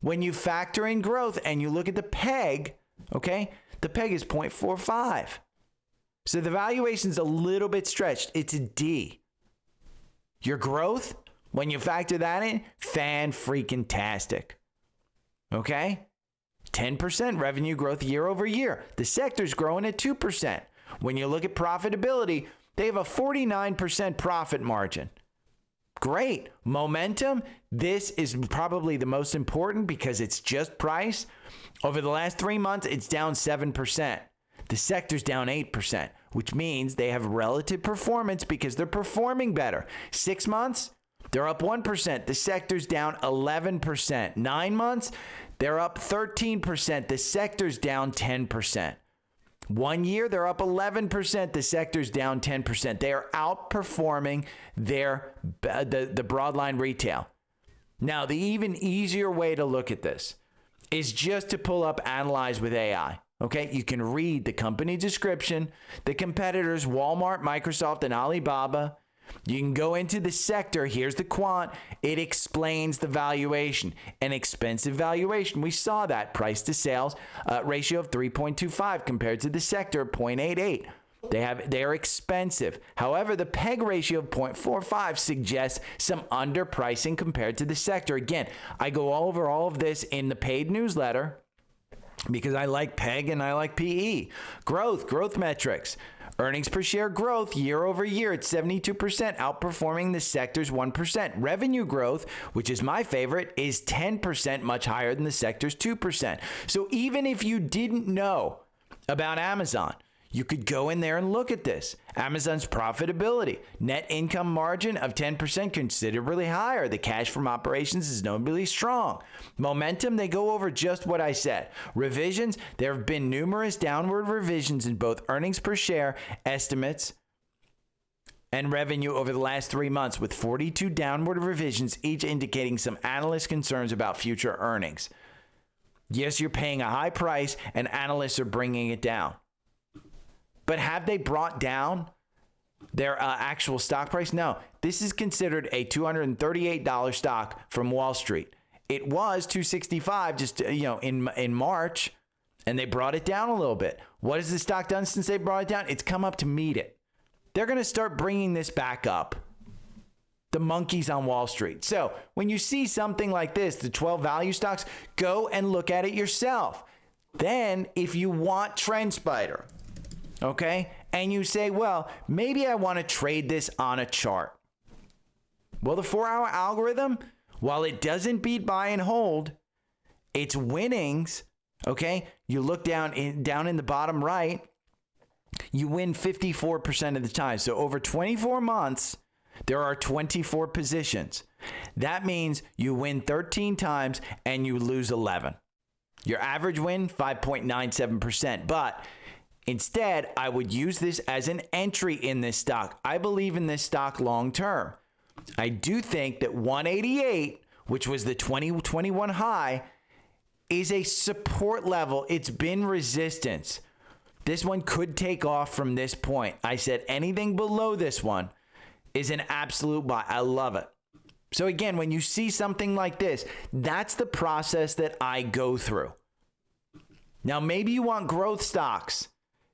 When you factor in growth and you look at the PEG, okay, the PEG is 0.45. So the valuation's a little bit stretched. It's a D. Your growth, when you factor that in, fan-freaking-tastic. Okay? 10% revenue growth year over year. The sector's growing at 2%. When you look at profitability, they have a 49% profit margin. Great. Momentum, this is probably the most important because it's just price. Over the last 3 months, it's down 7%. The sector's down 8%, which means they have relative performance because they're performing better. 6 months, they're up 1%. The sector's down 11%. 9 months, they're up 13%. The sector's down 10%. 1 year, they're up 11%. The sector's down 10%. They are outperforming the broadline retail. Now, the even easier way to look at this is just to pull up Analyze with AI. Okay, you can read the company description, the competitors, Walmart, Microsoft, and Alibaba. You can go into the sector. Here's the quant. It explains the valuation. An expensive valuation. We saw that price to sales ratio of 3.25 compared to the sector 0.88. They are expensive. However, the PEG ratio of 0.45 suggests some underpricing compared to the sector. Again, I go over all of this in the paid newsletter because I like PEG and I like PE. Growth metrics. Earnings per share growth year over year at 72%, outperforming the sector's 1%. Revenue growth, which is my favorite, is 10%, much higher than the sector's 2%. So even if you didn't know about Amazon, you could go in there and look at this. Amazon's profitability, net income margin of 10%, considerably higher. The cash from operations is notably strong. Momentum, they go over just what I said. Revisions, there have been numerous downward revisions in both earnings per share estimates and revenue over the last 3 months, with 42 downward revisions, each indicating some analyst concerns about future earnings. Yes, you're paying a high price and analysts are bringing it down. But have they brought down their actual stock price? No. This is considered a $238 stock from Wall Street. It was $265 just in March, and they brought it down a little bit. What has the stock done since they brought it down? It's come up to meet it. They're going to start bringing this back up. The monkeys on Wall Street. So when you see something like this, the 12 value stocks, go and look at it yourself. Then if you want TrendSpider, okay, and you say, well, maybe I want to trade this on a chart. Well, the 4-hour algorithm, while it doesn't beat buy and hold, its winnings, okay, you look down in the bottom right, you win 54% of the time. So over 24 months, there are 24 positions. That means you win 13 times and you lose 11. Your average win, 5.97%. But instead, I would use this as an entry in this stock. I believe in this stock long term. I do think that 188, which was the 2021 high, is a support level. It's been resistance. This one could take off from this point. I said anything below this one is an absolute buy. I love it. So again, when you see something like this, that's the process that I go through. Now, maybe you want growth stocks.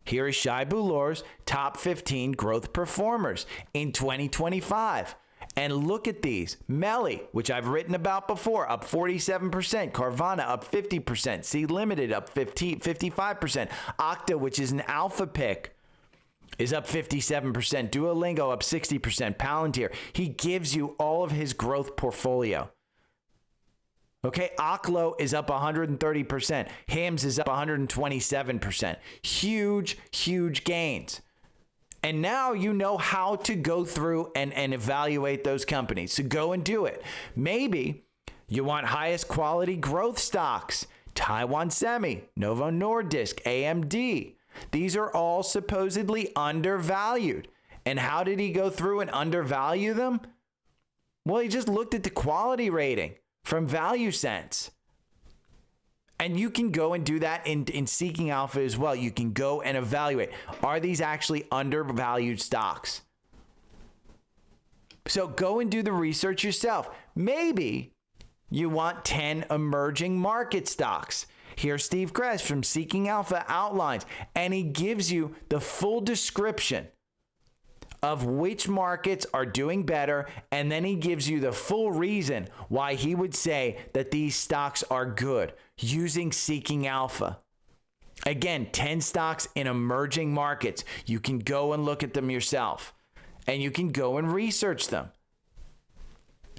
Here is Shai Bulor's top 15 growth performers in 2025. And look at these. Melly, which I've written about before, up 47%. Carvana up 50%. C Limited up 55%. Okta, which is an alpha pick, is up 57%. Duolingo up 60%. Palantir. He gives you all of his growth portfolio. Okay, Oklo is up 130%. Hims is up 127%. Huge gains. And now you know how to go through and evaluate those companies. So go and do it. Maybe you want highest quality growth stocks, Taiwan Semi, Novo Nordisk, AMD. These are all supposedly undervalued. And how did he go through and undervalue them? Well, he just looked at the quality rating from ValueSense. And you can go and do that in Seeking Alpha as well. You can go and evaluate. Are these actually undervalued stocks? So go and do the research yourself. Maybe you want 10 emerging market stocks. Here, Steve Kress from Seeking Alpha outlines, and he gives you the full description of which markets are doing better, and then he gives you the full reason why he would say that these stocks are good using Seeking Alpha. Again, 10 stocks in emerging markets. You can go and look at them yourself, and you can go and research them.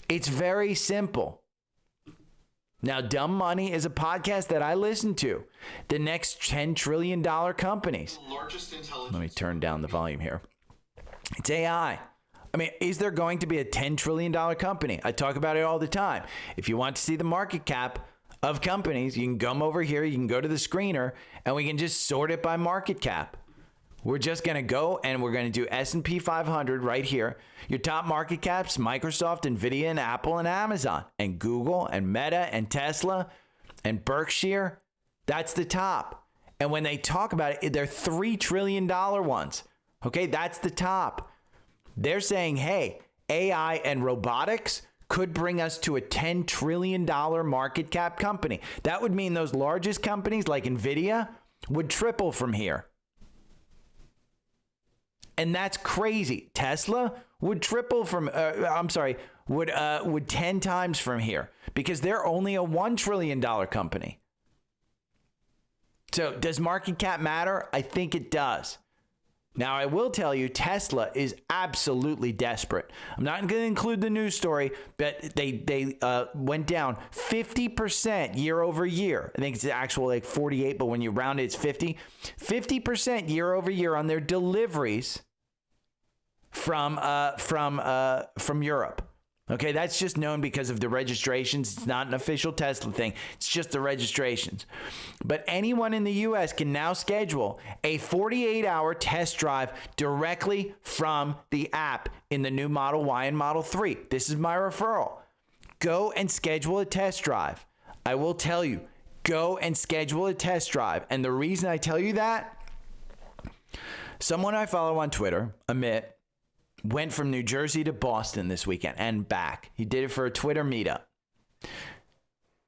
It's very simple. Now, Dumb Money is a podcast that I listen to. The next $10 trillion companies. Let me turn down the volume here. It's AI. I mean, is there going to be a $10 trillion company? I talk about it all the time. If you want to see the market cap of companies, you can come over here, you can go to the screener, and we can just sort it by market cap. We're just going to go and we're going to do S&P 500 right here. Your top market caps, Microsoft, Nvidia, and Apple, and Amazon, and Google, and Meta, and Tesla, and Berkshire. That's the top. And when they talk about it, they're $3 trillion ones. Okay, that's the top. They're saying, hey, AI and robotics could bring us to a $10 trillion market cap company. That would mean those largest companies like Nvidia would triple from here. And that's crazy. Tesla would triple from, would 10 times from here because they're only a $1 trillion company. So does market cap matter? I think it does. Now, I will tell you, Tesla is absolutely desperate. I'm not going to include the news story, but they went down 50% year over year. I think it's actual like 48, but when you round it, it's 50. 50% year over year on their deliveries from Europe. Okay, that's just known because of the registrations. It's not an official Tesla thing. It's just the registrations. But anyone in the U.S. can now schedule a 48-hour test drive directly from the app in the new Model Y and Model 3. This is my referral. Go and schedule a test drive. I will tell you, go and schedule a test drive. And the reason I tell you that, someone I follow on Twitter, Amit, went from New Jersey to Boston this weekend and back. He did it for a Twitter meetup.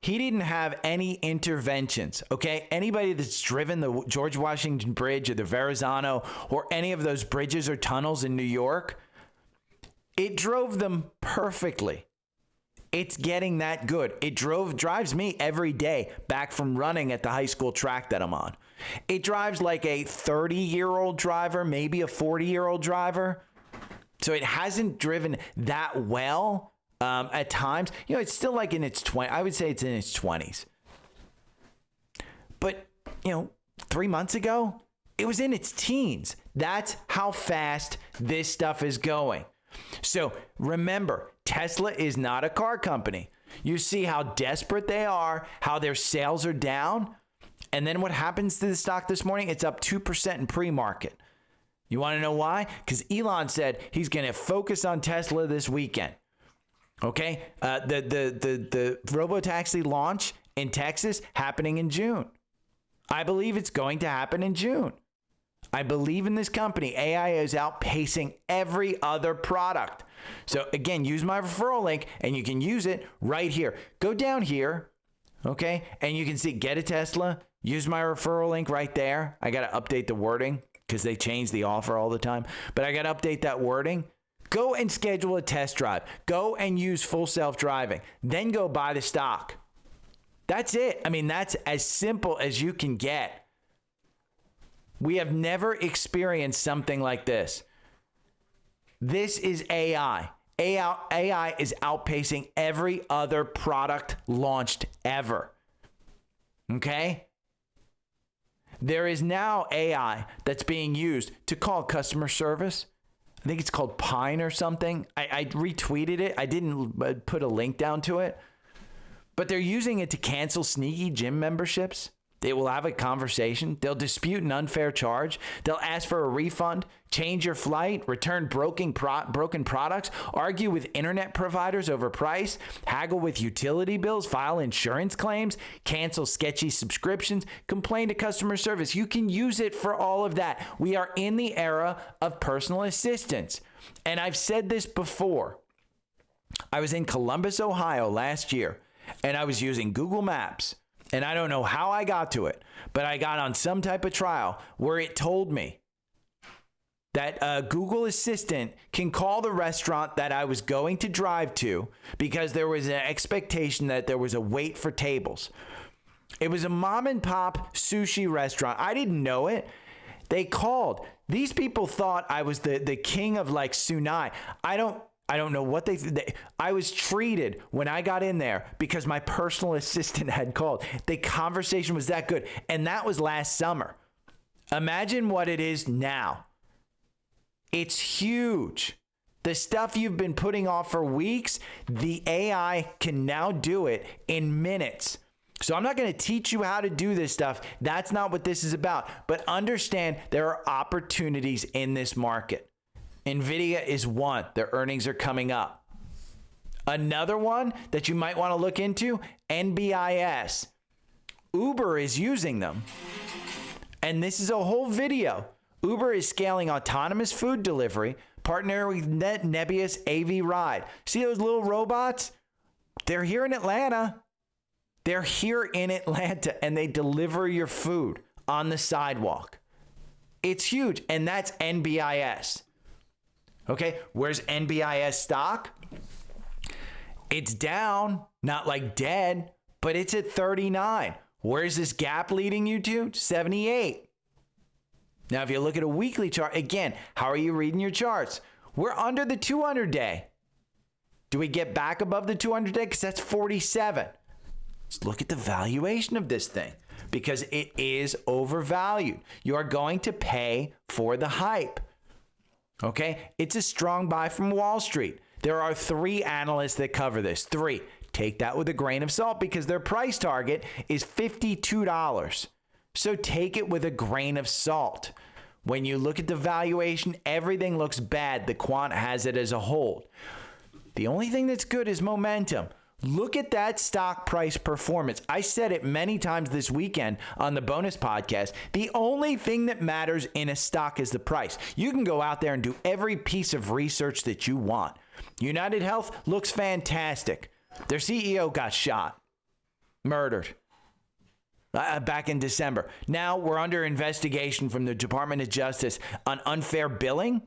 He didn't have any interventions, okay? Anybody that's driven the George Washington Bridge or the Verrazano or any of those bridges or tunnels in New York, it drove them perfectly. It's getting that good. It drives me every day back from running at the high school track that I'm on. It drives like a 30-year-old driver, maybe a 40-year-old driver. So it hasn't driven that well at times. You know, it's still like in its 20s. I would say it's in its 20s. But, 3 months ago, it was in its teens. That's how fast this stuff is going. So remember, Tesla is not a car company. You see how desperate they are, how their sales are down. And then what happens to the stock this morning? It's up 2% in pre-market. You want to know why? Because Elon said he's going to focus on Tesla this weekend. Okay? The robotaxi launch in Texas happening in June. I believe it's going to happen in June. I believe in this company. AI is outpacing every other product. So again, use my referral link and you can use it right here. Go down here, okay? And you can see get a Tesla. Use my referral link right there. I got to update the wording because they change the offer all the time. But I got to update that wording. Go and schedule a test drive. Go and use full self-driving. Then go buy the stock. That's it. I mean, that's as simple as you can get. We have never experienced something like this. This is AI. AI is outpacing every other product launched ever. Okay? There is now AI that's being used to call customer service. I think it's called Pine or something. I retweeted it. I didn't put a link down to it. But they're using it to cancel sneaky gym memberships. They will have a conversation. They'll dispute an unfair charge. They'll ask for a refund, change your flight, return broken products, argue with internet providers over price, haggle with utility bills, file insurance claims, cancel sketchy subscriptions, complain to customer service. You can use it for all of that. We are in the era of personal assistance. And I've said this before. I was in Columbus, Ohio last year, and I was using Google Maps. And I don't know how I got to it, but I got on some type of trial where it told me that a Google Assistant can call the restaurant that I was going to drive to because there was an expectation that there was a wait for tables. It was a mom and pop sushi restaurant. I didn't know it. They called. These people thought I was the king of like Sunai. I don't know what I was treated when I got in there because my personal assistant had called. The conversation was that good. And that was last summer. Imagine what it is now. It's huge. The stuff you've been putting off for weeks, the AI can now do it in minutes. So I'm not going to teach you how to do this stuff. That's not what this is about. But understand there are opportunities in this market. NVIDIA is one. Their earnings are coming up. Another one that you might want to look into, NBIS. Uber is using them. And this is a whole video. Uber is scaling autonomous food delivery, partnering with Nebius AV Ride. See those little robots? They're here in Atlanta. They're here in Atlanta, and they deliver your food on the sidewalk. It's huge, and that's NBIS. Okay, where's NBIS stock? It's down, not like dead, but it's at 39. Where's this gap leading you to? 78. Now, if you look at a weekly chart, again, how are you reading your charts? We're under the 200 day. Do we get back above the 200 day? Because that's 47. Let's look at the valuation of this thing because it is overvalued. You are going to pay for the hype. Okay, it's a strong buy from Wall Street. There are 3 analysts that cover this. 3. Take that with a grain of salt because their price target is $52. So take it with a grain of salt. When you look at the valuation, everything looks bad. The quant has it as a hold. The only thing that's good is momentum. Look at that stock price performance. I said it many times this weekend on the bonus podcast. The only thing that matters in a stock is the price. You can go out there and do every piece of research that you want. United Health looks fantastic. Their CEO got shot, murdered back in December. Now we're under investigation from the Department of Justice on unfair billing.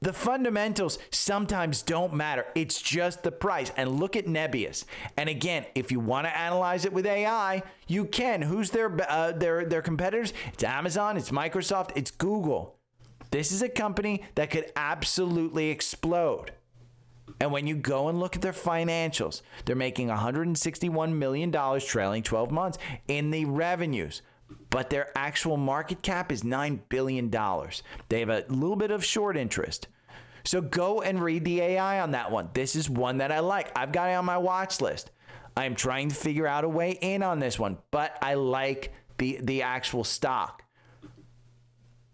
The fundamentals sometimes don't matter. It's just the price. And look at Nebius. And again, if you want to analyze it with AI, you can. Who's their competitors? It's Amazon, it's Microsoft, it's Google. This is a company that could absolutely explode. And when you go and look at their financials, they're making $161 million trailing 12 months in the revenues. But their actual market cap is $9 billion. They have a little bit of short interest. So go and read the AI on that one. This is one that I like. I've got it on my watch list. I'm trying to figure out a way in on this one, but I like the actual stock.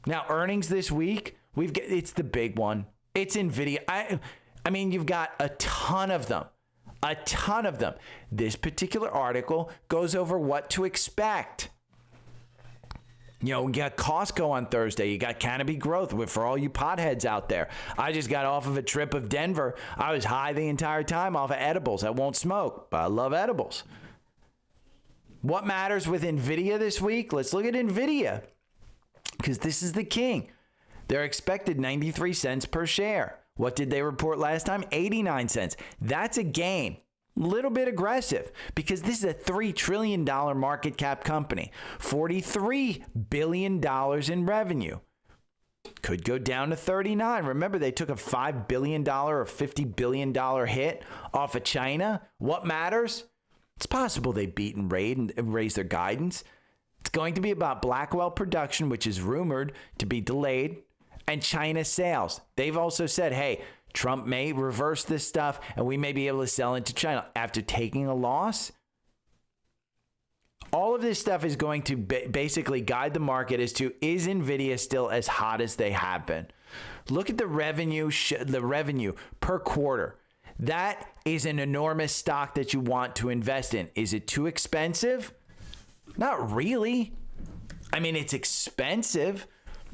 Now, earnings this week, it's the big one. It's NVIDIA. I mean, you've got a ton of them. A ton of them. This particular article goes over what to expect. You know, we got Costco on Thursday. You got Canopy Growth for all you potheads out there. I just got off of a trip of Denver. I was high the entire time off of edibles. I won't smoke, but I love edibles. What matters with NVIDIA this week? Let's look at NVIDIA because this is the king. They're expected 93 cents per share. What did they report last time? 89 cents. That's a gain. Little bit aggressive because this is a $3 trillion market cap company, $43 billion in revenue. Could go down to 39. Remember, they took a $5 billion or $50 billion hit off of China. What matters? It's possible they beat and raise their guidance. It's going to be about Blackwell production, which is rumored to be delayed, and China sales. They've also said, hey, Trump may reverse this stuff and we may be able to sell into China after taking a loss. All of this stuff is going to basically guide the market as to, is Nvidia still as hot as they have been? Look at the revenue per quarter. That is an enormous stock that you want to invest in. Is it too expensive? Not really. I mean, it's expensive,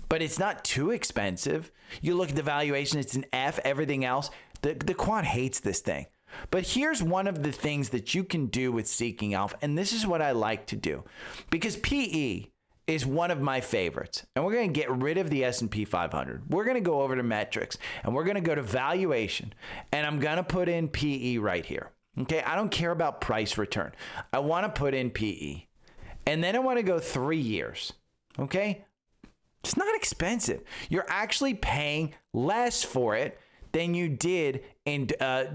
but it's not too expensive. You look at the valuation, it's an F, everything else. The quant hates this thing. But here's one of the things that you can do with Seeking Alpha, and this is what I like to do, because PE is one of my favorites, and we're going to get rid of the S&P 500. We're going to go over to metrics, and we're going to go to valuation, and I'm going to put in PE right here. Okay, I don't care about price return. I want to put in PE, and then I want to go 3 years. Okay, it's not expensive. You're actually paying less for it than you did in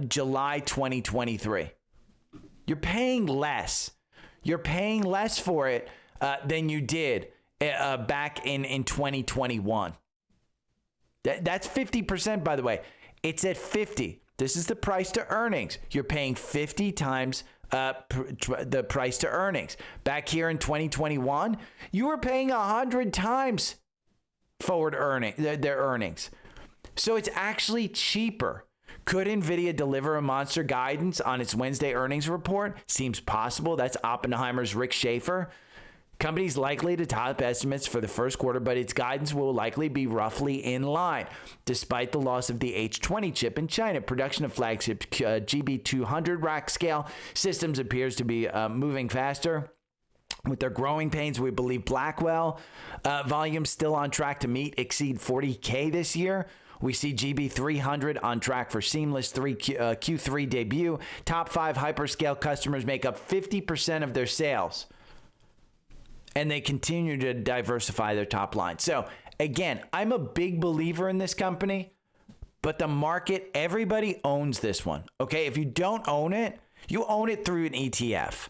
July 2023. You're paying less. You're paying less for it than you did back in 2021. That's 50%, by the way. It's at 50. This is the price to earnings. You're paying 50 times the price to earnings. Back here in 2021, you were paying 100 times forward their earnings. So it's actually cheaper. Could Nvidia deliver a monster guidance on its Wednesday earnings report? Seems possible. That's Oppenheimer's Rick Schaefer. Company's likely to top estimates for the first quarter, but its guidance will likely be roughly in line. Despite the loss of the H20 chip in China, production of flagship GB200 rack scale systems appears to be moving faster. With their growing pains, we believe Blackwell volume still on track to exceed 40K this year. We see GB300 on track for seamless Q3 debut. Top 5 hyperscale customers make up 50% of their sales, and they continue to diversify their top line. So again, I'm a big believer in this company, but the market, everybody owns this one. Okay, if you don't own it, you own it through an ETF.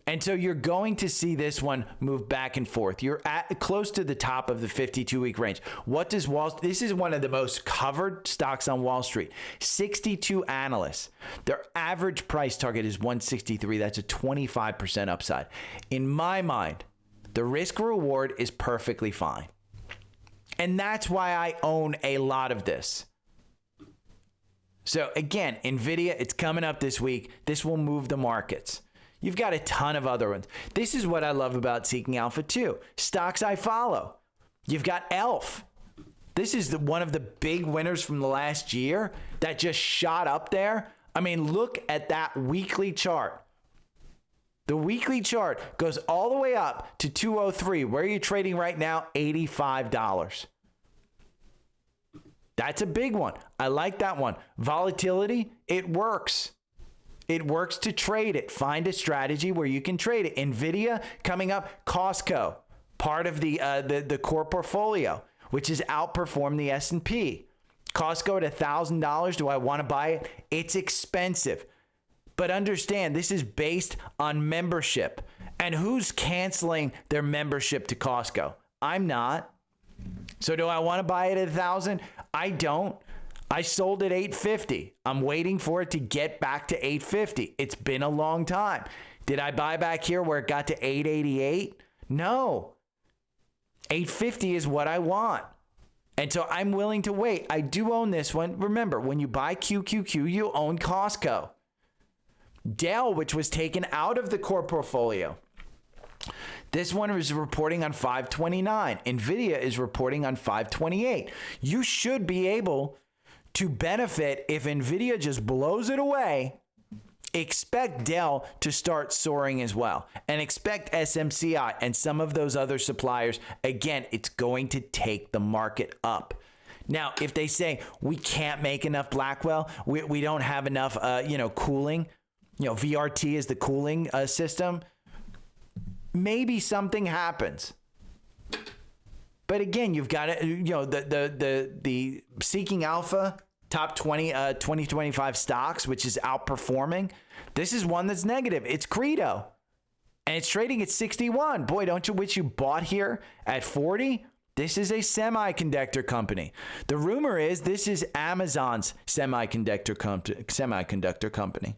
And so you're going to see this one move back and forth. You're at close to the top of the 52-week range. This is one of the most covered stocks on Wall Street. 62 analysts. Their average price target is 163. That's a 25% upside. In my mind, the risk reward is perfectly fine. And that's why I own a lot of this. So again, Nvidia, it's coming up this week. This will move the markets. You've got a ton of other ones. This is what I love about Seeking Alpha too. Stocks I follow. You've got ELF. This is one of the big winners from the last year that just shot up there. I mean, look at that weekly chart. The weekly chart goes all the way up to 203. Where are you trading right now? $85. That's a big one. I like that one. Volatility, it works. It works to trade it. Find a strategy where you can trade it. Nvidia coming up, Costco, part of the core portfolio, which has outperformed the S&P. Costco at $1,000. Do I want to buy it? It's expensive. But understand, this is based on membership. And who's canceling their membership to Costco? I'm not. So do I want to buy it at $1,000? I don't. I sold at $850. I'm waiting for it to get back to $850. It's been a long time. Did I buy back here where it got to $888? No. $850 is what I want. And so I'm willing to wait. I do own this one. Remember, when you buy QQQ, you own Costco. Dell, which was taken out of the core portfolio. This one is reporting on 5/29. Nvidia is reporting on 5/28. You should be able to benefit if Nvidia just blows it away. Expect Dell to start soaring as well, and expect SMCI and some of those other suppliers. Again, it's going to take the market up. Now, if they say we can't make enough Blackwell, we don't have enough, cooling, VRT is the cooling system, maybe something happens. But again, you've got it, the Seeking Alpha top 2025 stocks, which is outperforming. This is one that's negative. It's Credo. And it's trading at 61. Boy, don't you wish you bought here at 40? This is a semiconductor company. The rumor is this is Amazon's semiconductor company.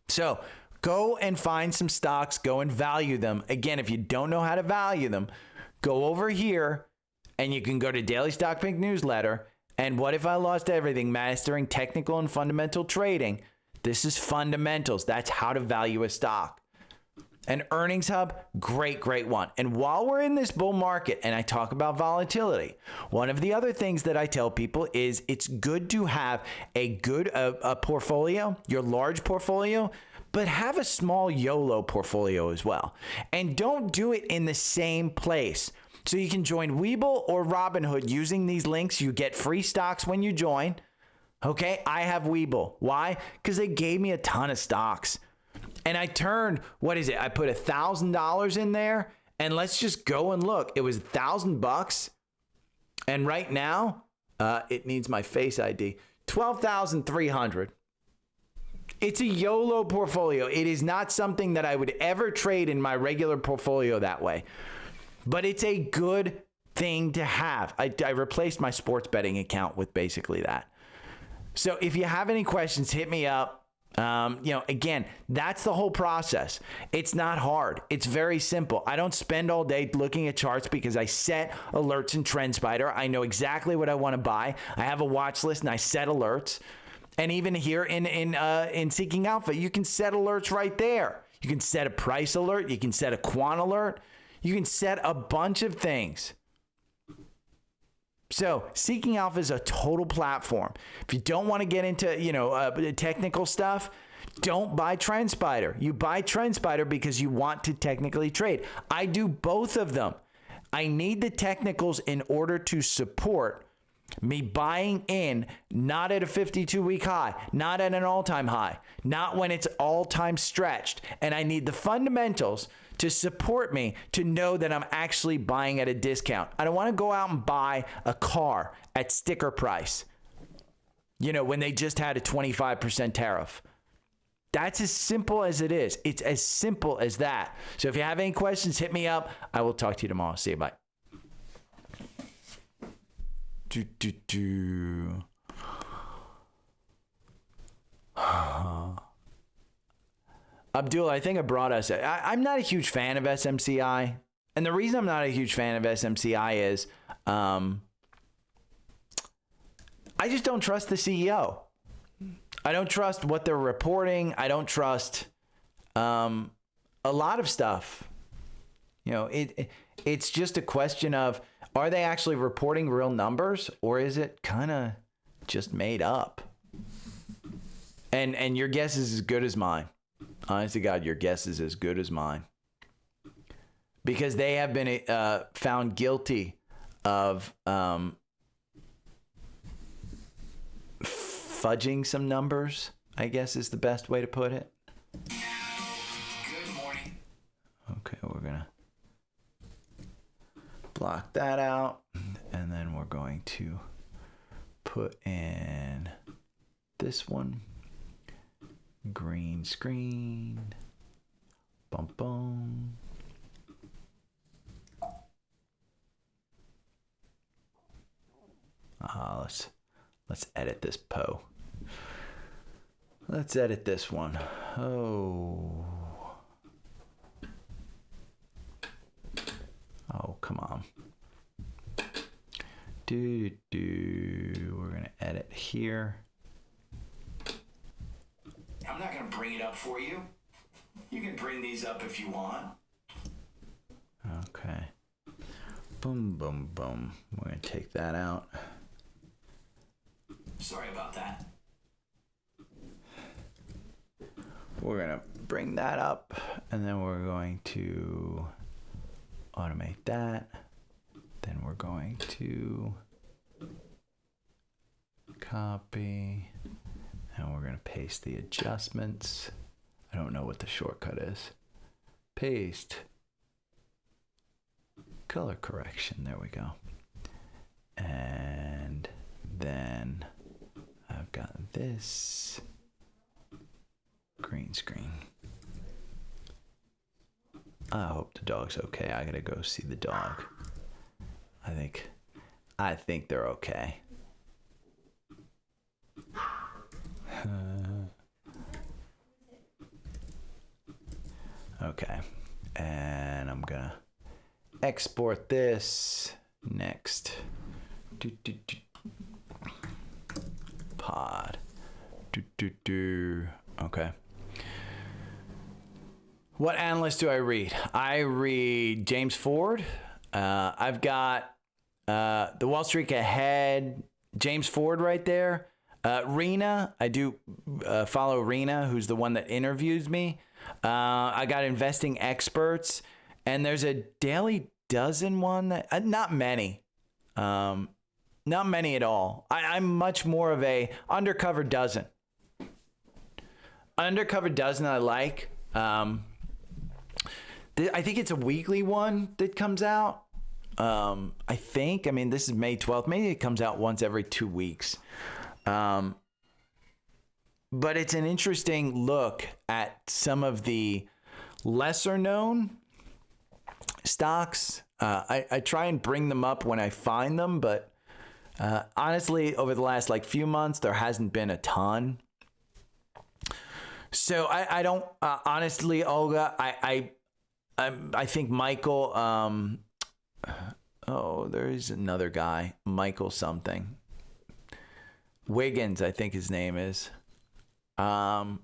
So go and find some stocks, go and value them. Again, if you don't know how to value them, go over here and you can go to Daily Stock Pick newsletter. And what if I lost everything? Mastering technical and fundamental trading. This is fundamentals. That's how to value a stock. And Earnings Hub, great one. And while we're in this bull market and I talk about volatility, one of the other things that I tell people is it's good to have a good portfolio, your large portfolio, but have a small YOLO portfolio as well. And don't do it in the same place. So you can join Webull or Robinhood using these links. You get free stocks when you join. Okay, I have Webull. Why? Because they gave me a ton of stocks. And I turned, I put $1,000 in there, and let's just go and look. It was $1,000, and right now, it needs my Face ID. 12,300. It's a YOLO portfolio. It is not something that I would ever trade in my regular portfolio that way, but it's a good thing to have. I replaced my sports betting account with basically that. So if you have any questions, hit me up. Again, that's the whole process. It's not hard. It's very simple. I don't spend all day looking at charts because I set alerts in TrendSpider. I know exactly what I want to buy. I have a watch list and I set alerts. And even here in Seeking Alpha, you can set alerts right there. You can set a price alert. You can set a quant alert. You can set a bunch of things. So Seeking Alpha is a total platform. If you don't want to get into, technical stuff, don't buy TrendSpider. You buy TrendSpider because you want to technically trade. I do both of them. I need the technicals in order to support me buying in, not at a 52-week high, not at an all-time high, not when it's all-time stretched. And I need the fundamentals to support me to know that I'm actually buying at a discount. I don't want to go out and buy a car at sticker price, when they just had a 25% tariff. That's as simple as it is. It's as simple as that. So if you have any questions, hit me up. I will talk to you tomorrow. See you. Bye. Abdul, I think I brought us. I'm not a huge fan of SMCI. And the reason I'm not a huge fan of SMCI is I just don't trust the CEO. I don't trust what they're reporting. I don't trust a lot of stuff. It's just a question of, are they actually reporting real numbers, or is it kind of just made up? And your guess is as good as mine. Honest to God, your guess is as good as mine. Because they have been found guilty of fudging some numbers, I guess is the best way to put it. Good morning. Okay, we're going to block that out. And then we're going to put in this one. Green screen. Bum bum. Let's edit this Poe. Let's edit this one. Oh, come on. We're gonna edit here. I'm not going to bring it up for you. You can bring these up if you want. Okay. Boom, boom, boom. We're going to take that out. Sorry about that. We're going to bring that up, and then we're going to automate that. Then we're going to copy. And we're going to paste the adjustments. I don't know what the shortcut is. Paste. Color correction. There we go. And then I've got this green screen. hope the dog's okay. I gotta go see the dog. I think they're okay. Okay, and I'm gonna export this next. Pod. Okay. What analyst do I read? I read James Ford. I've got the Wall Street Ahead, James Ford right there. Rena, I do follow Rena, who's the one that interviews me. I got Investing Experts, and there's a Daily Dozen one that not many. Not many at all. I'm much more of a Undercover Dozen. Undercover Dozen I like. I think it's a weekly one that comes out. I mean, this is May 12th. Maybe it comes out once every 2 weeks. But it's an interesting look at some of the lesser known stocks. I try and bring them up when I find them, but honestly, over the last few months, there hasn't been a ton. So I don't honestly, Olga. I think Michael. There is another guy, Michael something. Wiggins, I think his name is. I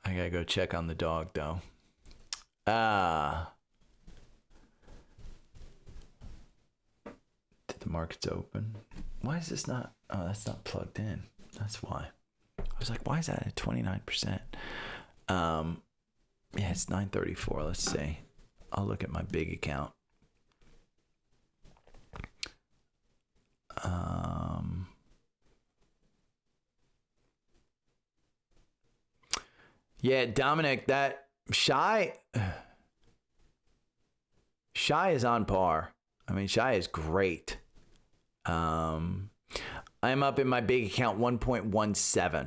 gotta go check on the dog though. The market's open. Why is this not? Oh, that's not plugged in. That's why. I was like, why is that at 29%? Yeah, it's 934. Let's see. I'll look at my big account. Yeah, Dominic, that Shy is on par. I mean, Shy is great. I'm up in my big account 1.17,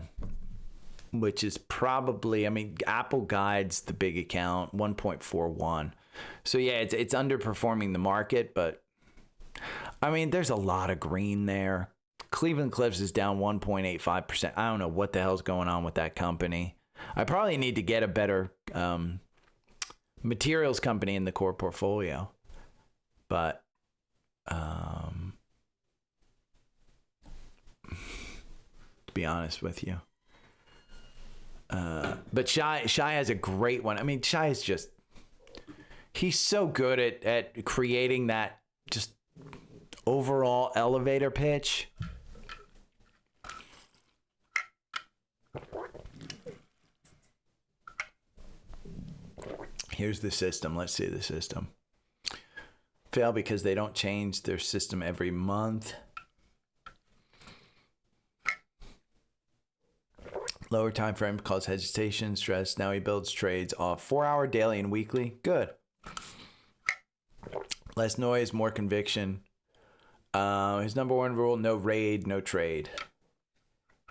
which is probably, I mean, Apple guides the big account 1.41. So yeah, it's underperforming the market, but I mean, there's a lot of green there. Cleveland Cliffs is down 1.85%. I don't know what the hell's going on with that company. I probably need to get a better materials company in the core portfolio. But to be honest with you. But Shy has a great one. I mean, Shy is just, he's so good at creating that just overall elevator pitch. Here's the system. Let's see the system. Fail because they don't change their system every month. Lower time frame cause hesitation, stress. Now he builds trades off 4-hour, daily, and weekly. Good. Less noise, more conviction. His number one rule, no raid, no trade.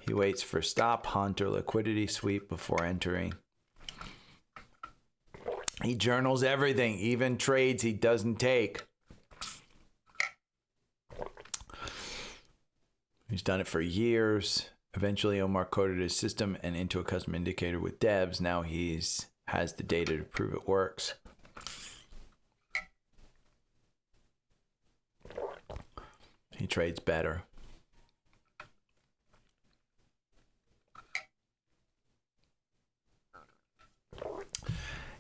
He waits for stop, hunt, or liquidity sweep before entering. He journals everything, even trades he doesn't take. He's done it for years. Eventually, Omar coded his system and into a custom indicator with devs. Now has the data to prove it works. He trades better.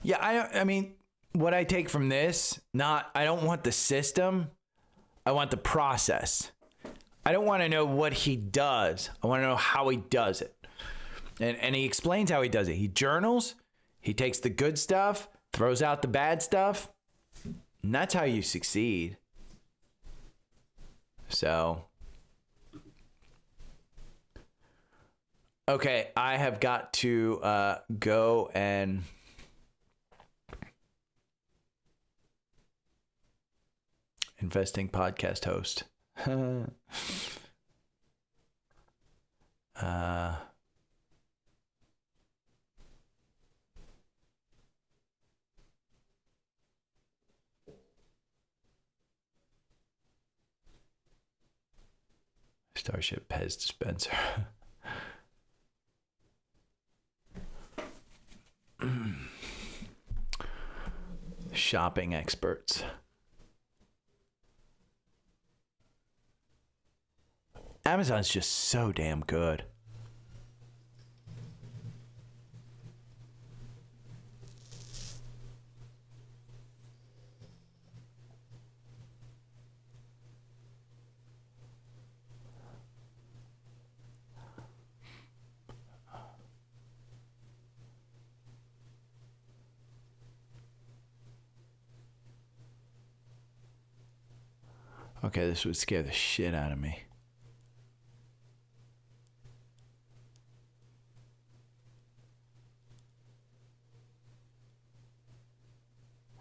Yeah, I mean, what I take from this, I don't want the system. I want the process. I don't want to know what he does. I want to know how he does it. And he explains how he does it. He journals. He takes the good stuff, throws out the bad stuff. And that's how you succeed. So, okay, I have got to go and investing podcast host. Starship Pez dispenser. Shopping experts. Amazon's just so damn good. Okay, this would scare the shit out of me.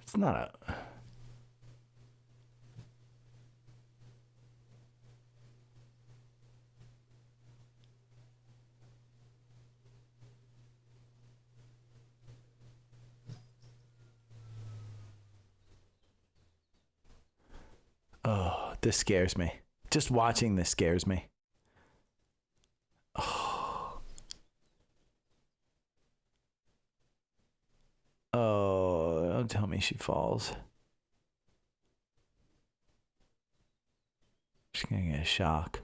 It's not a... Oh, this scares me. Just watching this scares me. Oh. Oh, don't tell me she falls. She's gonna get a shock.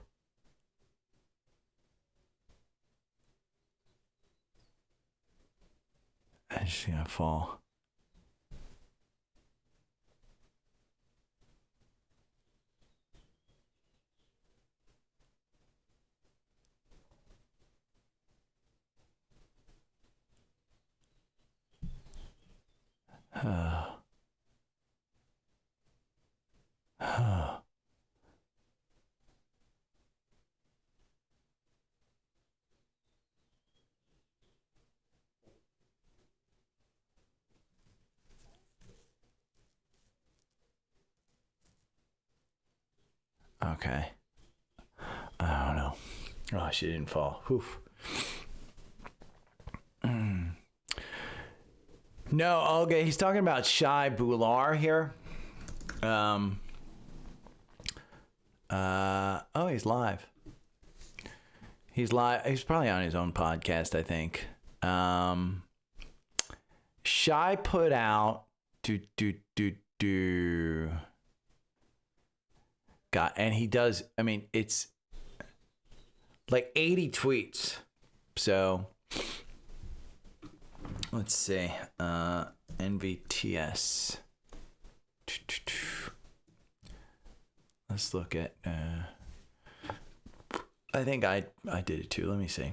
And she's gonna fall. Okay. I don't know. Oh, she didn't fall. Oof. No, okay. He's talking about Shai Bular here. Oh, he's live. He's live. He's probably on his own podcast, I think. Shai put out God, and he does. I mean, it's like 80 tweets. So let's see. NVTS. Let's look at. I think I did it too. Let me see.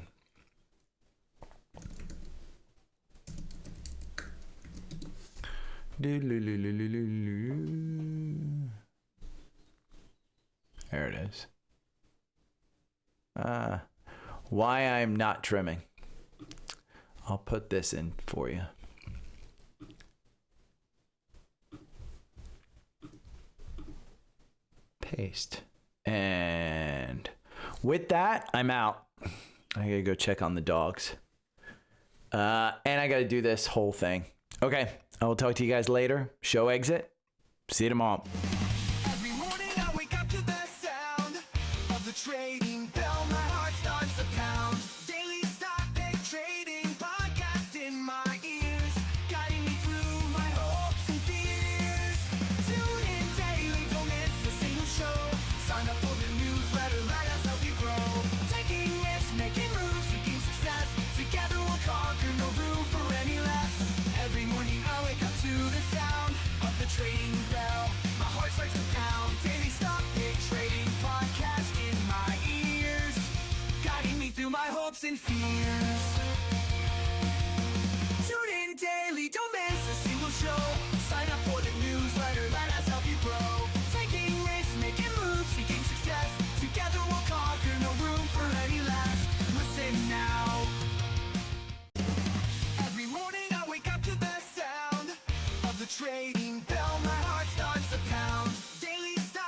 There it is. Why I'm not trimming. I'll put this in for you. Paste. And with that, I'm out. I gotta go check on the dogs. And I gotta do this whole thing. Okay, I will talk to you guys later. Show exit. See you tomorrow. Every morning I wake up to the sound of the trading bell. My heart starts to pound. Daily stock pick trading podcast in my ears, guiding me through my hopes and fears. Tune in daily, don't miss a single show. Sign up for the newsletter, let us help you grow. Taking risks, making moves, seeking success. Together we'll conquer, no room for any less. Every morning I wake up to the sound of the trading bell. My heart starts to pound. Daily stock pick trading podcast in my ears, guiding me through my hopes and fears. Tune in daily, don't miss a single show. Sign up for the newsletter, let us help you grow. Taking risks, making moves, seeking success. Together we'll conquer, no room for any less. Listen now. Every morning I wake up to the sound of the trading bell. My heart starts to pound. Daily stock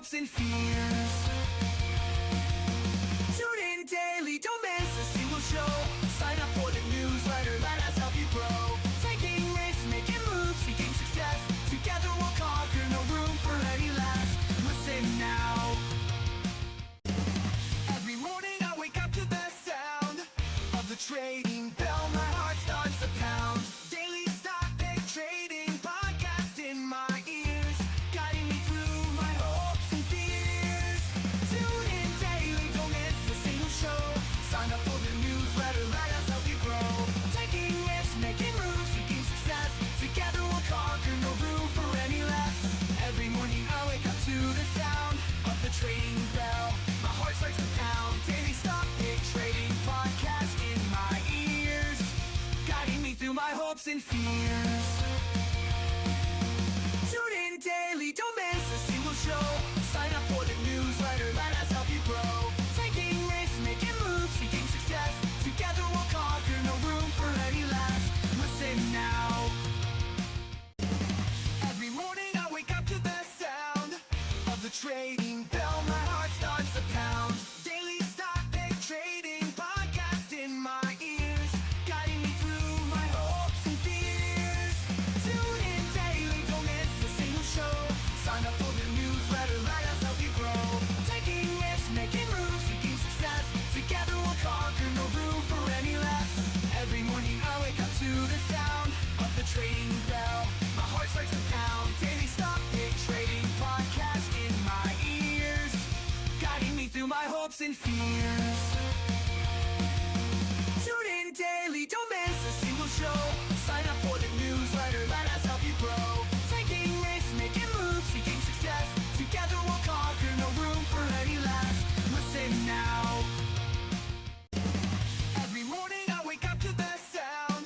hopes and fears. Tune in daily, don't miss a single show. Sign up for the newsletter, let us help you grow. Taking risks, making moves, seeking success. Together we'll conquer, no room for any less. Listen now. Every morning I wake up to the sound of the trading bell. My heart starts to pound. Daily stock pick trading podcast in my ears, guiding me through my hopes and fears. Tune in daily, don't miss a single show. Sign up for the newsletter, let us help you grow. Taking risks, making moves, seeking success. Together we'll conquer, no room for any less. Every morning I wake up to the sound of the trading bell. My heart starts to pound. Daily stock pick trading podcast in my ears, guiding me through my hopes and fears. Tune in daily, don't miss a single show. Sign up for the newsletter, let us help you grow. Taking risks, making moves, seeking success. Together we'll conquer, no room for any less. Listen now. Every morning I wake up to the sound of the trading bell. My heart starts to pound. Daily stock pick trading podcast in my ears, guiding me through my hopes and fears. Tune in daily, don't miss a single show. Sign up for the newsletter, let us help you grow. Taking risks, making moves, seeking success. Together we'll conquer, no room for any less. Every morning I wake up to the sound of the trading bell. My heart starts to pound. Daily stock pick trading podcast in my ears, guiding me through my hopes and fears. Tune in daily, don't miss a single show. Sign up for the newsletter, let us help you grow. Taking risks, making moves, seeking success. Together we'll conquer, no room for any less. Listen now. Every morning I wake up to the sound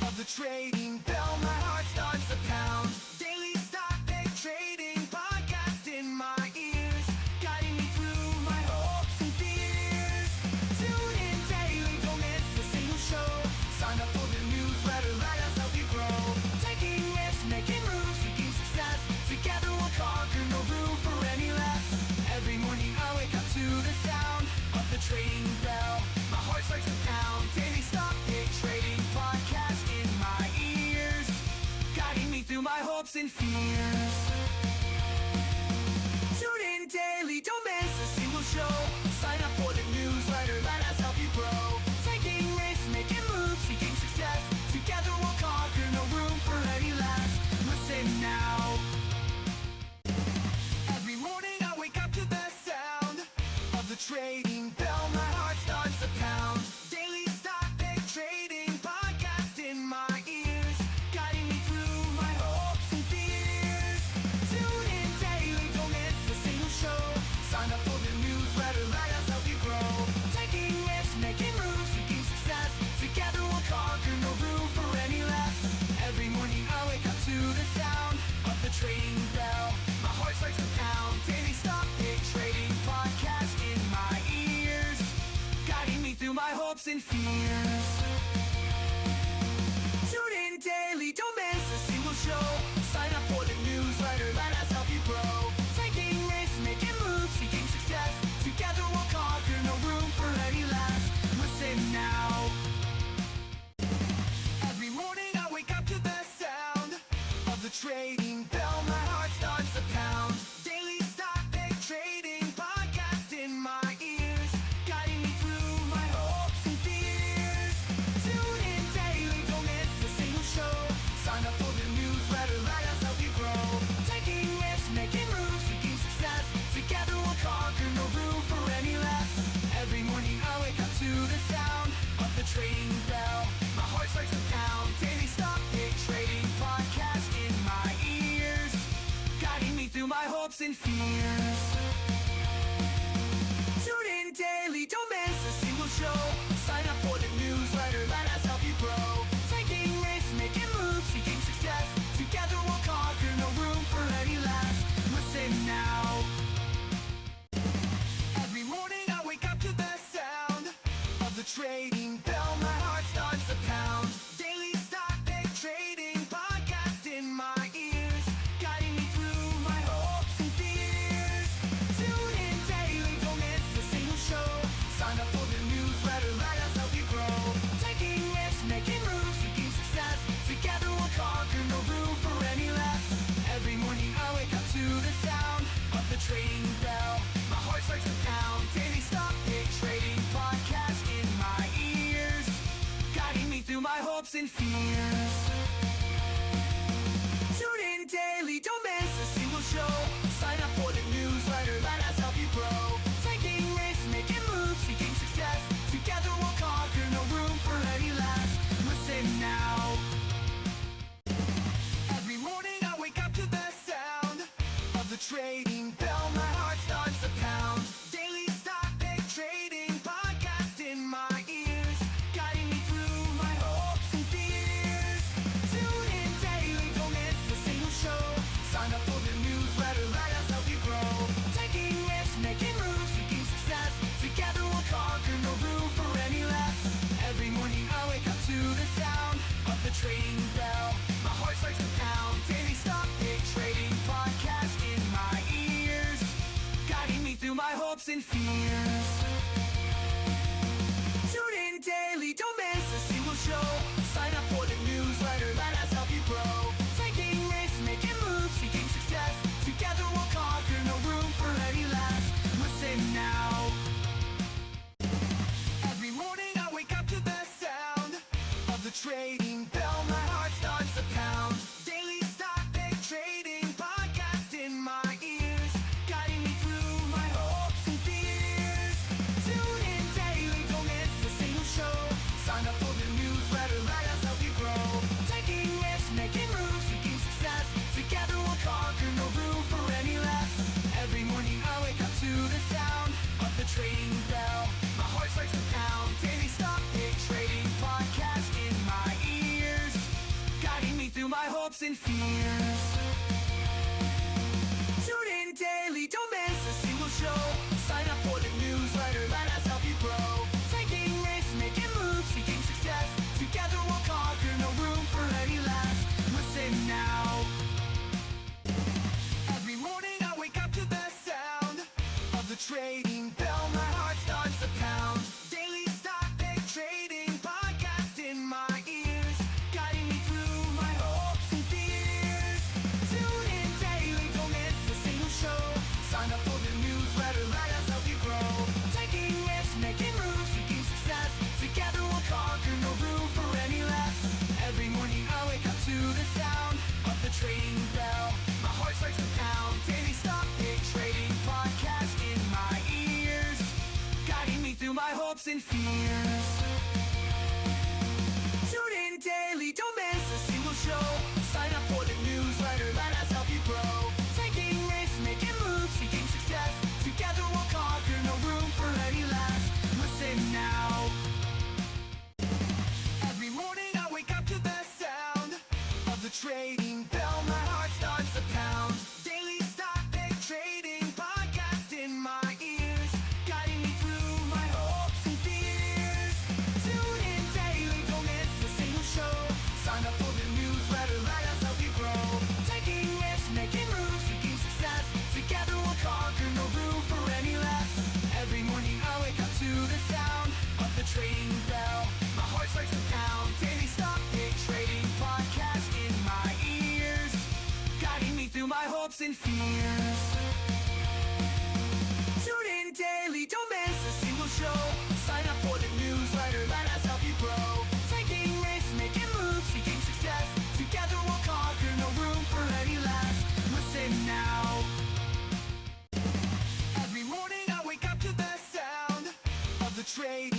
of the trading bell. My heart starts to pound. Daily stock pick trading podcast in my ears, guiding me through my hopes and fears. Tune in daily, don't miss a single show. Sign up for the newsletter, let us help you grow. Taking risks, making moves, seeking success. Together we'll conquer, no room for any less. Every morning I wake up to the sound of the trading bell. My heart starts to pound. Daily stock pick trading podcast in my ears, guiding me through my hopes and fears. Tune in daily, don't miss a single show. Sign up for the newsletter, let us help you grow. Taking risks, making moves, seeking success. Together we'll conquer, no room for any less. Listen now. Every morning I wake up to the sound of the trading bell. My heart starts to pound. Daily stock pick trading podcast in my ears, guiding me through my hopes and fears. Tune in daily, don't miss a single show. Sign up for the newsletter, let us help you grow. Taking risks, making moves, seeking success. Together we'll conquer, no room for any less. Every morning I wake up to the sound of the trading bell. My heart starts to pound. Daily stock pick trading podcast in my ears, guiding me through my hopes and fears. Tune in daily, don't miss a single show. Sign up for the newsletter, let us help you grow. Taking risks, making moves, seeking success. Together we'll conquer, no room for any less. Listen now. Every morning I wake up to the sound of the trading bell. My heart starts to pound. Daily stock pick trading podcast in my ears, guiding me through my hopes and fears. Tune in daily, don't miss a single show. Sign up for the newsletter, let us help you grow. Taking risks, making moves, seeking success. Together we'll conquer, no room for any less. Every morning I wake up to the sound of the trading bell. My heart starts to pound. Daily stock pick trading podcast in my ears, guiding me through my hopes and fears. Tune in daily, don't miss a single show. Sign up for the newsletter, let us help you grow. Taking risks, making moves, seeking success. Together we'll conquer, no room for any less. Listen now. Every morning I wake up to the sound of the trading bell. My heart starts to pound. Daily stock pick trading podcast in my ears, guiding me through my hopes and fears. and fears. Tune in daily, don't miss a single show. Sign up for the newsletter, let us help you grow. Taking risks, making moves, seeking success. Together we'll conquer, no room for any less. Listen now. Every morning I wake up to the sound of the trading bell. My heart starts to pound. Daily stock pick trading podcast in my ears, guiding me through my hopes and fears. Tune in daily, don't miss a single show. Sign up for the newsletter, let us help you grow. Taking risks, making moves, seeking success. Together we'll conquer, no room for any less. Every morning I wake up to the sound of the trading bell. My heart starts to pound. Daily stock pick trading podcast in my ears, guiding me through my hopes and fears. Tune in daily, don't miss a single show. Sign up for the newsletter, let us help you grow. Taking risks, making moves, seeking success. Together we'll conquer, no room for any less. Listen now. Every morning I wake up to the sound of the trading bell. My heart starts to pound. Daily stock pick trading podcast in my ears, guiding me through my hopes and fears. Tune in daily, don't miss a single show. Sign up for the newsletter, let us help you grow. Taking risks, making moves, seeking success. Together we'll conquer, no room for any less. Every morning I wake up to the sound of the trading bell. My heart starts to pound. Daily stock pick trading podcast in my ears, guiding me through my hopes and fears. Tune in daily, don't miss a single show. Sign up for the newsletter, let us help you grow. Taking risks, making moves, seeking success. Together we'll conquer, no room for any less. Listen now. Every morning I wake up to the sound of the trading bell. My heart starts to pound. Daily stock pick trading podcast in my ears, guiding me through my hopes and fears. Tune in daily, don't miss a single show. Sign up for the newsletter, let us help you grow. Taking risks, making moves, seeking success. Together we'll conquer, no room for any less. Every morning I wake up to the sound of the trading bell. My heart starts to pound. Daily stock pick trading podcast in my ears, guiding me through my hopes and fears. Tune in daily, don't miss a single show. Sign up for the newsletter, let us help you grow. Taking risks, making moves, seeking success. Together we'll conquer, no room for any less. Listen now. Every morning I wake up to the sound of the trading bell. My heart starts to pound. Daily stock pick trading podcast in my ears, guiding me through my hopes and fears. Tune in daily, don't miss a single show. Sign up for the newsletter, let us help you grow. Taking risks, making moves, seeking success. Together we'll conquer, no room for any less. Every morning I wake up to the sound of the trading bell. My heart starts to pound. Daily stock pick trading podcast in my ears, guiding me through my hopes and fears. Tune in daily, don't miss a single show. Sign up for the newsletter, let us help you grow. Taking risks, making moves, seeking success. Together we'll conquer, no room for any less. Listen now. Every morning I wake up to the sound of the trading